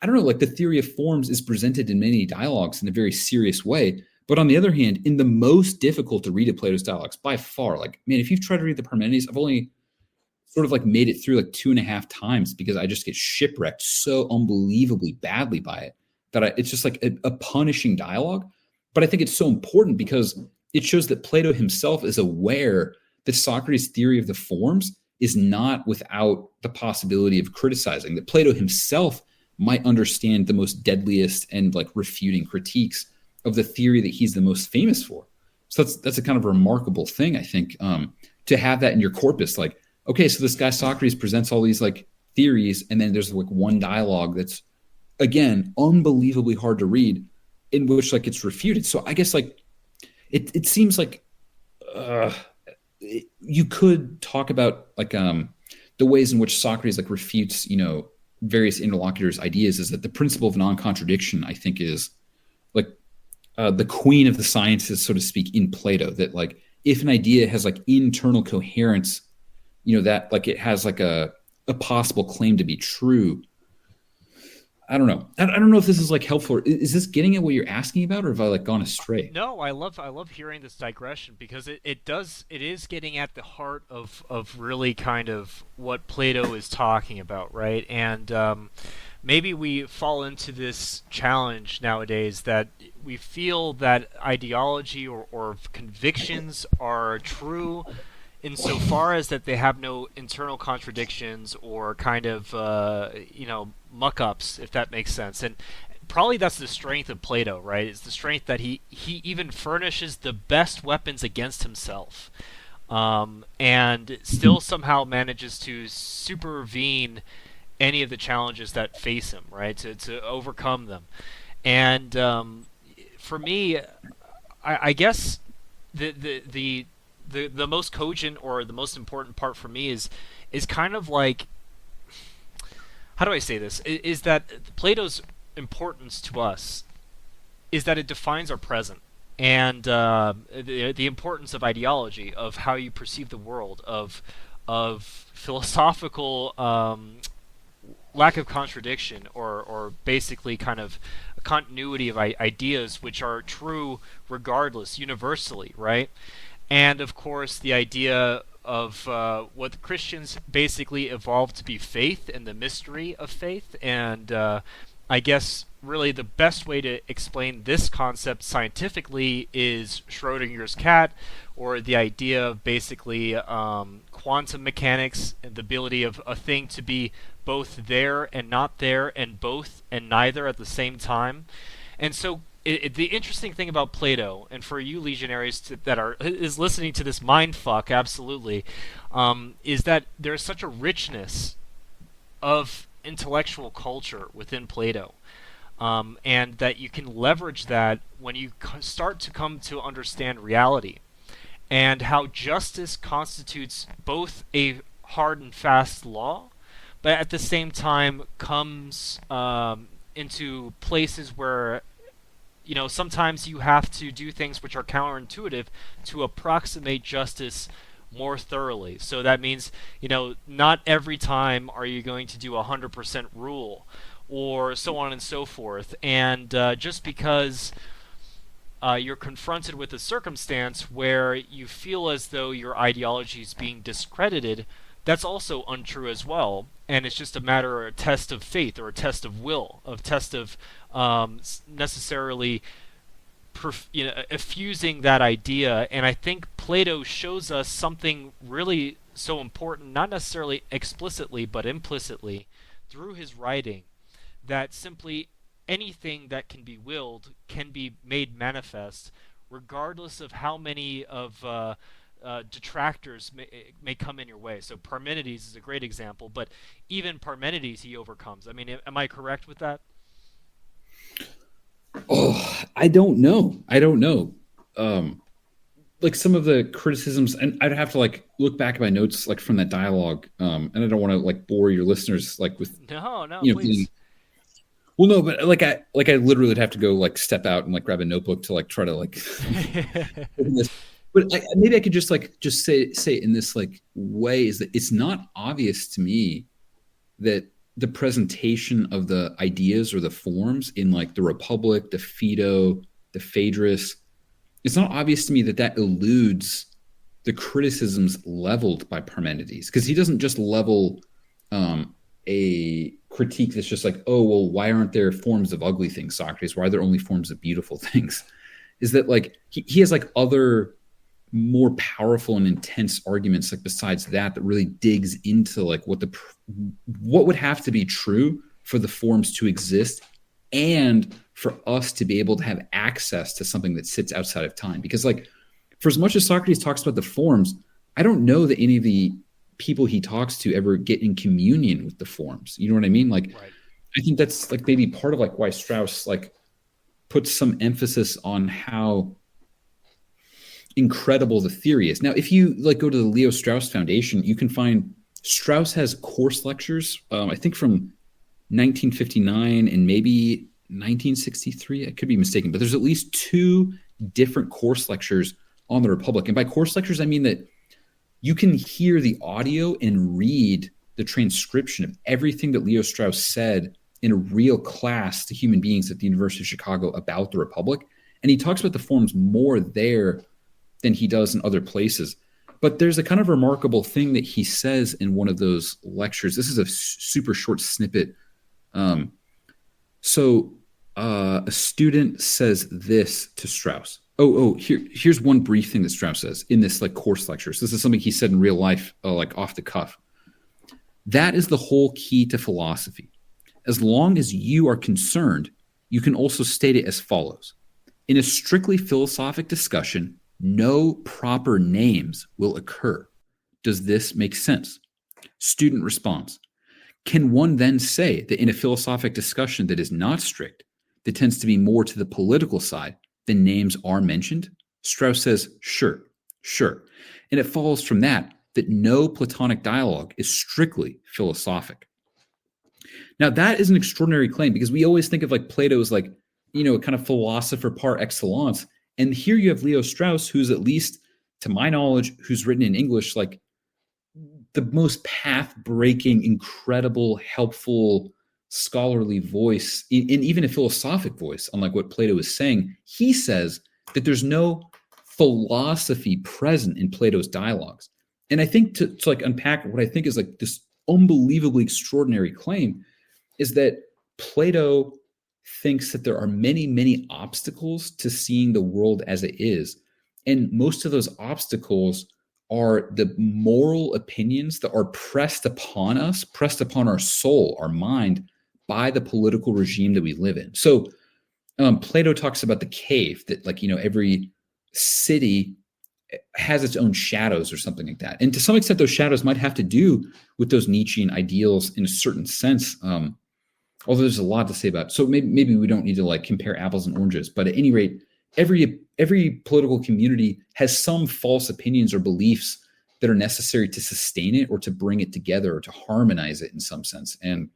Speaker 3: I don't know, like the theory of forms is presented in many dialogues in a very serious way. But on the other hand, in the most difficult to read of Plato's dialogues by far, like, man, if you've tried to read the Parmenides, I've only sort of like made it through like 2.5 times because I just get shipwrecked so unbelievably badly by it that it's just like a punishing dialogue. But I think it's so important because it shows that Plato himself is aware that Socrates' theory of the forms is not without the possibility of criticizing, that Plato himself might understand the most deadliest and like refuting critiques of the theory that he's the most famous for. So that's a kind of remarkable thing, I think, to have that in your corpus. Like, okay, so this guy Socrates presents all these like theories, and then there's like one dialogue that's, again, unbelievably hard to read, in which like it's refuted. So I guess like it seems like you could talk about like the ways in which Socrates like refutes various interlocutors' ideas. Is that the principle of non-contradiction, I think, is like the queen of the sciences, so to speak, in Plato. That like if an idea has like internal coherence, that like it has like a possible claim to be true. I don't know. I don't know if this is like helpful. Is this getting at what you're asking about, or have I like gone astray?
Speaker 2: No, I love hearing this digression because it is getting at the heart of really kind of what Plato is talking about, right? And maybe we fall into this challenge nowadays that we feel that ideology or convictions are true insofar as that they have no internal contradictions or kind of muck-ups, if that makes sense. And probably that's the strength of Plato, right? It's the strength that he even furnishes the best weapons against himself, and still somehow manages to supervene any of the challenges that face him, right? To overcome them. And for me, I guess the most cogent or the most important part for me is kind of like, how do I say this? Is that Plato's importance to us is that it defines our present, and the importance of ideology, of how you perceive the world, of philosophical lack of contradiction, or basically kind of a continuity of ideas which are true regardless, universally, right? And of course, the idea of what Christians basically evolved to be faith and the mystery of faith. And I guess really the best way to explain this concept scientifically is Schrodinger's cat, or the idea of basically quantum mechanics and the ability of a thing to be both there and not there, and both and neither at the same time. And so the interesting thing about Plato, and for you legionaries that is listening to this mind fuck, absolutely, is that there's such a richness of intellectual culture within Plato, and that you can leverage that when you start to come to understand reality, and how justice constitutes both a hard and fast law, but at the same time comes into places where sometimes you have to do things which are counterintuitive to approximate justice more thoroughly. So that means, not every time are you going to do 100% rule, or so on and so forth. And just because you're confronted with a circumstance where you feel as though your ideology is being discredited, that's also untrue as well. And it's just a matter or a test of faith, or a test of will, a test of necessarily effusing that idea. And I think Plato shows us something really so important, not necessarily explicitly but implicitly through his writing, that simply anything that can be willed can be made manifest, regardless of how many of detractors may come in your way. So Parmenides is a great example, but even Parmenides he overcomes. I mean, am I correct with that?
Speaker 3: Oh, I don't know. like some of the criticisms, and I'd have to like look back at my notes like from that dialogue, and I don't want to like bore your listeners like with
Speaker 2: No, no,
Speaker 3: you know being,
Speaker 2: please.
Speaker 3: well no, but like I literally would have to go like step out and like grab a notebook to like try to like this. But maybe I could just say it in this like way is that it's not obvious to me that the presentation of the ideas or the forms in like the Republic, the Phaedo, the Phaedrus, it's not obvious to me that that eludes the criticisms leveled by Parmenides, because he doesn't just level a critique that's just like, oh, well, why aren't there forms of ugly things, Socrates? Why are there only forms of beautiful things? Is that like he has like other more powerful and intense arguments like besides that really digs into like what would have to be true for the forms to exist and for us to be able to have access to something that sits outside of time. Because like for as much as Socrates talks about the forms, I don't know that any of the people he talks to ever get in communion with the forms. You know what I mean? Like
Speaker 2: Right.
Speaker 3: I think that's like maybe part of like why Strauss like puts some emphasis on how incredible the theory is. Now, if you like go to the Leo Strauss Foundation, you can find Strauss has course lectures, I think from 1959 and maybe 1963. I could be mistaken, but there's at least two different course lectures on the Republic. And by course lectures, I mean that you can hear the audio and read the transcription of everything that Leo Strauss said in a real class to human beings at the University of Chicago about the Republic. And he talks about the forms more there than he does in other places. But there's a kind of remarkable thing that he says in one of those lectures. This is a super short snippet. So a student says this to Strauss. Here's one brief thing that Strauss says in this like course lecture. So this is something he said in real life, like off the cuff. That is the whole key to philosophy. As long as you are concerned, you can also state it as follows. In a strictly philosophic discussion, no proper names will occur. Does this make sense? Student response. Can one then say that in a philosophic discussion that is not strict, that tends to be more to the political side, the names are mentioned? Strauss says, sure. And it follows from that no Platonic dialogue is strictly philosophic. Now, that is an extraordinary claim because we always think of like Plato as like, a kind of philosopher par excellence. And here you have Leo Strauss, who's at least, to my knowledge, who's written in English, like the most path-breaking, incredible, helpful, scholarly voice, and even a philosophic voice, unlike what Plato is saying. He says that there's no philosophy present in Plato's dialogues. And I think to like unpack what I think is like this unbelievably extraordinary claim is that Plato thinks that there are many, many obstacles to seeing the world as it is. And most of those obstacles are the moral opinions that are pressed upon us, pressed upon our soul, our mind, by the political regime that we live in. So Plato talks about the cave, that like, every city has its own shadows or something like that. And to some extent, those shadows might have to do with those Nietzschean ideals in a certain sense. Although there's a lot to say about it. So maybe we don't need to like compare apples and oranges, but at any rate, every political community has some false opinions or beliefs that are necessary to sustain it or to bring it together or to harmonize it in some sense. And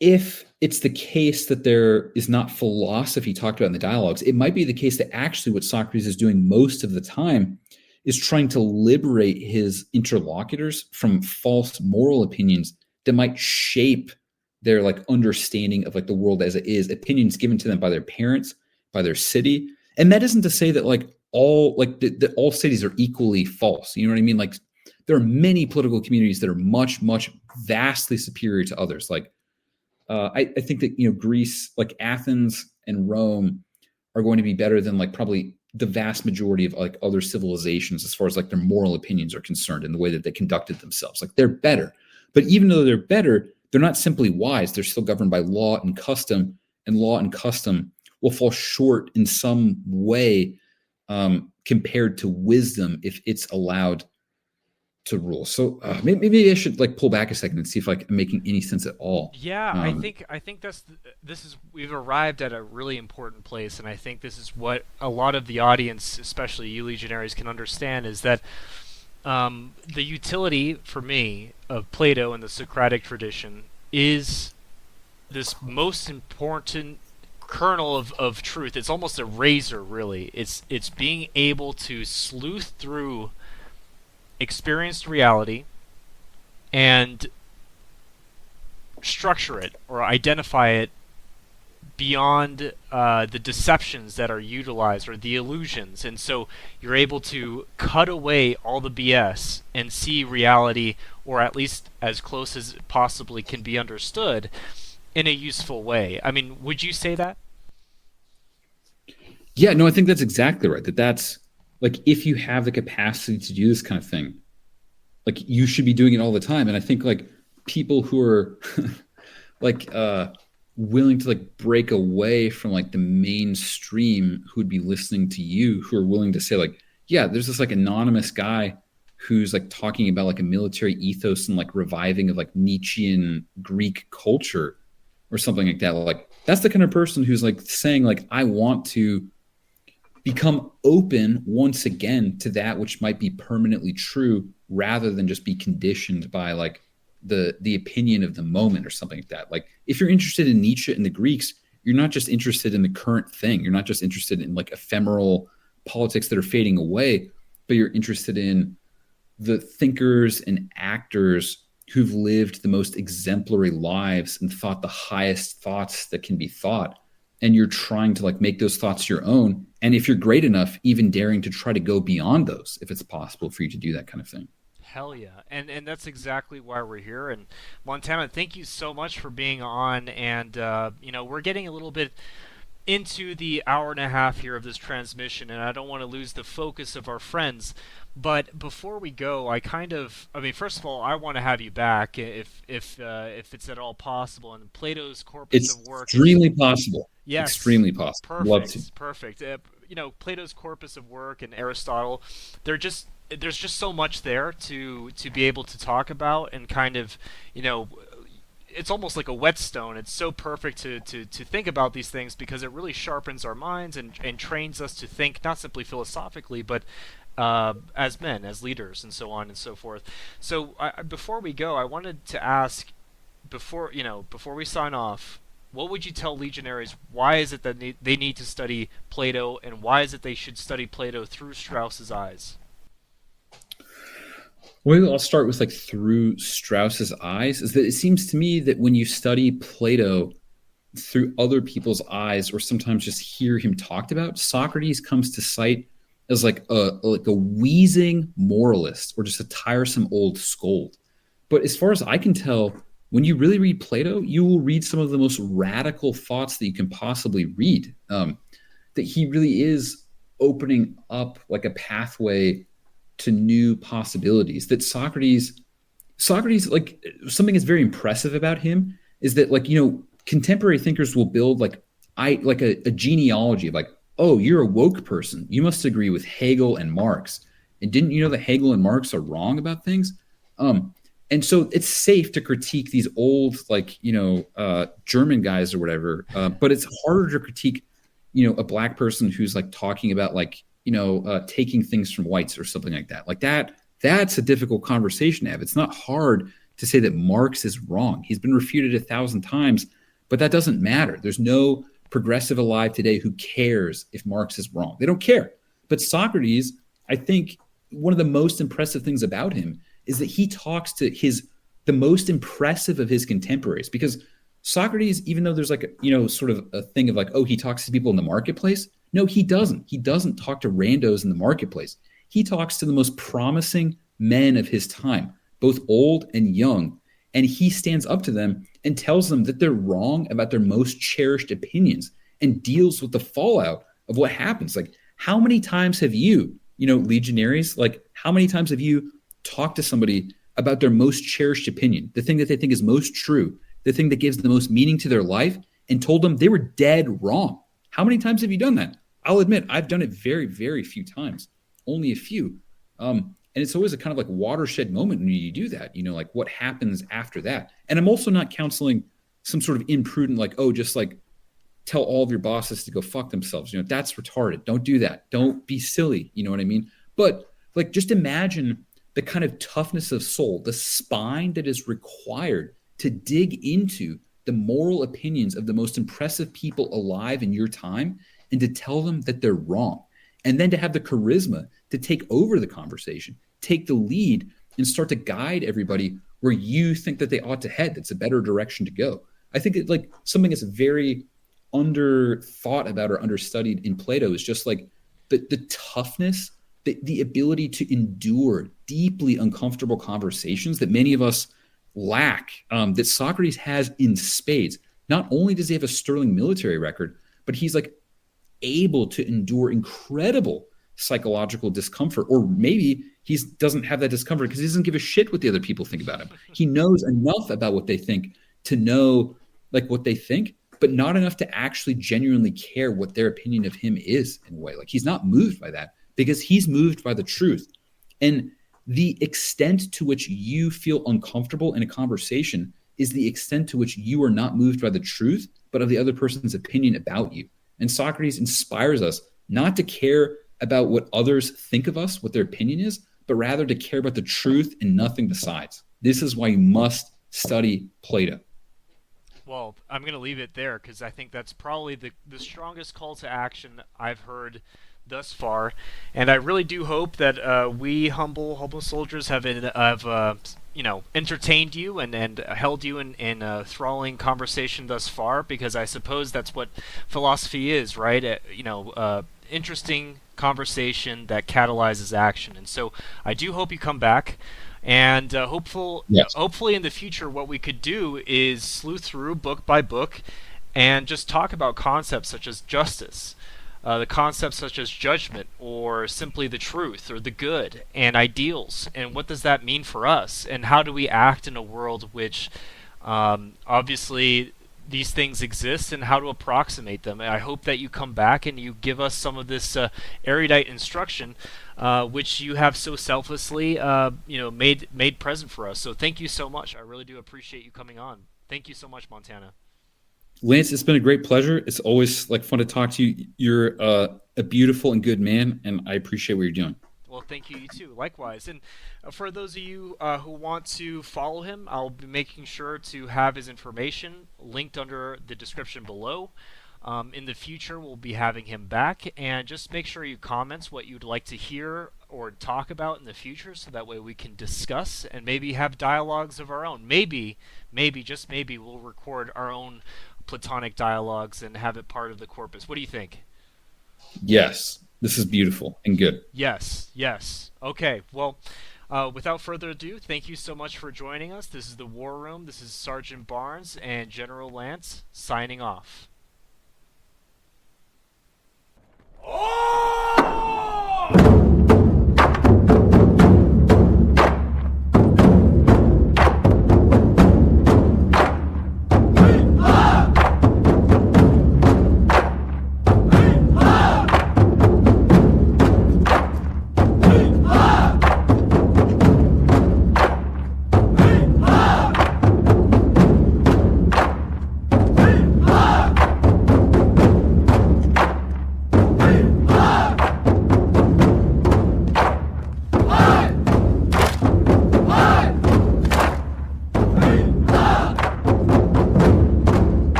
Speaker 3: if it's the case that there is not philosophy talked about in the dialogues, it might be the case that actually what Socrates is doing most of the time is trying to liberate his interlocutors from false moral opinions that might shape their like understanding of like the world as it is, opinions given to them by their parents, by their city. And that isn't to say that like all like that all cities are equally false. You know what I mean? Like there are many political communities that are much, much vastly superior to others. Like I think that Greece, like Athens and Rome, are going to be better than like probably the vast majority of like other civilizations as far as like their moral opinions are concerned and the way that they conducted themselves. Like they're better. But even though they're better, they're not simply wise. They're still governed by law and custom will fall short in some way compared to wisdom if it's allowed to rule. So maybe I should like pull back a second and see if like I'm making any sense at all.
Speaker 2: Yeah,
Speaker 3: Um,
Speaker 2: I think this is we've arrived at a really important place, and I think this is what a lot of the audience, especially you legionaries, can understand is that the utility for me of Plato and the Socratic tradition is this most important kernel of truth. It's almost a razor, really. It's being able to sleuth through experienced reality and structure it or identify it beyond the deceptions that are utilized or the illusions. And so you're able to cut away all the BS and see reality, or at least as close as it possibly can be understood, in a useful way. I mean, would you say that?
Speaker 3: yeah, no, I think that's exactly right. That's like if you have the capacity to do this kind of thing, like you should be doing it all the time. And I think like people who are like willing to like break away from like the mainstream who would be listening to you, who are willing to say like, yeah, there's this like anonymous guy who's like talking about like a military ethos and like reviving of like Nietzschean Greek culture or something like that. Like that's the kind of person who's like saying like, I want to become open once again to that which might be permanently true rather than just be conditioned by like the opinion of the moment or something like that. Like if you're interested in Nietzsche and the Greeks, you're not just interested in the current thing. You're not just interested in like ephemeral politics that are fading away, but you're interested in the thinkers and actors who've lived the most exemplary lives and thought the highest thoughts that can be thought. And you're trying to like make those thoughts your own. And if you're great enough, even daring to try to go beyond those, if it's possible for you to do that kind of thing.
Speaker 2: Hell yeah. And that's exactly why we're here. And Montana, thank you so much for being on. And, we're getting a little bit into the hour and a half here of this transmission, and I don't want to lose the focus of our friends. But before we go, I mean, first of all, I want to have you back if it's at all possible. And Plato's corpus
Speaker 3: It's
Speaker 2: of work is
Speaker 3: extremely possible.
Speaker 2: yes,
Speaker 3: Extremely possible. Love to.
Speaker 2: perfect. Plato's corpus of work and Aristotle, there's just so much there to be able to talk about and kind of, it's almost like a whetstone. It's so perfect to think about these things because it really sharpens our minds and trains us to think not simply philosophically, but as men, as leaders, and so on and so forth. So before we go, I wanted to ask, before we sign off, what would you tell legionaries? Why is it that they need to study Plato, and why is it they should study Plato through Strauss's eyes?
Speaker 3: Well, I'll start with like through Strauss's eyes. Is that it seems to me that when you study Plato through other people's eyes, or sometimes just hear him talked about, Socrates comes to sight as like a wheezing moralist or just a tiresome old scold. But as far as I can tell, when you really read Plato, you will read some of the most radical thoughts that you can possibly read. That he really is opening up like a pathway to new possibilities. That Socrates, like something that's very impressive about him is that like, contemporary thinkers will build like a genealogy of like, oh, you're a woke person. You must agree with Hegel and Marx. And didn't you know that Hegel and Marx are wrong about things? And so it's safe to critique these old, like, German guys or whatever. But it's harder to critique, a black person who's like talking about like, taking things from whites or something like that. Like that's a difficult conversation to have. It's not hard to say that Marx is wrong. He's been refuted 1,000 times, but that doesn't matter. There's no progressive alive today who cares if Marx is wrong. They don't care. But Socrates, I think one of the most impressive things about him is that he talks to the most impressive of his contemporaries, because Socrates, even though there's like, sort of a thing of like, oh, he talks to people in the marketplace. No, he doesn't. He doesn't talk to randos in the marketplace. He talks to the most promising men of his time, both old and young. And he stands up to them and tells them that they're wrong about their most cherished opinions and deals with the fallout of what happens. Like, how many times have you, legionaries, like how many times have you talked to somebody about their most cherished opinion, the thing that they think is most true, the thing that gives the most meaning to their life, and told them they were dead wrong? How many times have you done that? I'll admit I've done it very, very few times, only a few. And And it's always a kind of like watershed moment when you do that, like what happens after that. And I'm also not counseling some sort of imprudent, like, oh, just like tell all of your bosses to go fuck themselves. That's retarded. Don't do that. Don't be silly. You know what I mean? But like, just imagine the kind of toughness of soul, the spine that is required to dig into the moral opinions of the most impressive people alive in your time and to tell them that they're wrong. And then to have the charisma to take over the conversation, take the lead, and start to guide everybody where you think that they ought to head. That's a better direction to go. I think it, like something that's very under thought about or understudied in Plato is just like the toughness, the ability to endure deeply uncomfortable conversations that many of us lack, that Socrates has in spades. Not only does he have a sterling military record, but he's like able to endure incredible psychological discomfort, or maybe he doesn't have that discomfort because he doesn't give a shit what the other people think about him. He knows enough about what they think to know like what they think, but not enough to actually genuinely care what their opinion of him is in a way. Like he's not moved by that because he's moved by the truth. And the extent to which you feel uncomfortable in a conversation is the extent to which you are not moved by the truth, but of the other person's opinion about you. And Socrates inspires us not to care about what others think of us, what their opinion is, but rather to care about the truth and nothing besides. This is why you must study Plato.
Speaker 2: Well, I'm going to leave it there because I think that's probably the strongest call to action I've heard thus far, and I really do hope that we humble soldiers have entertained you and held you in a thrilling conversation thus far, because I suppose that's what philosophy is, right? Interesting conversation that catalyzes action, and so I do hope you come back. And
Speaker 3: Yes.
Speaker 2: hopefully in the future, what we could do is sleuth through book by book and just talk about concepts such as justice, the concepts such as judgment, or simply the truth, or the good, and ideals, and what does that mean for us, and how do we act in a world which obviously these things exist, and how to approximate them. And I hope that you come back and you give us some of this erudite instruction, which you have so selflessly, made present for us. So thank you so much. I really do appreciate you coming on. Thank you so much, Montana.
Speaker 3: Lance, it's been a great pleasure. It's always like fun to talk to you. You're a beautiful and good man, and I appreciate what you're doing.
Speaker 2: Well, thank you, you too. Likewise. And for those of you who want to follow him, I'll be making sure to have his information linked under the description below. In the future, we'll be having him back, and just make sure you comment what you'd like to hear or talk about in the future, so that way we can discuss and maybe have dialogues of our own. Maybe, just maybe, we'll record our own Platonic dialogues and have it part of the corpus. What do you think?
Speaker 3: Yes, this is beautiful and good.
Speaker 2: Yes. Okay, well, without further ado, thank you so much for joining us. This is the War Room. This is Sergeant Barnes and General Lance signing off. Oh!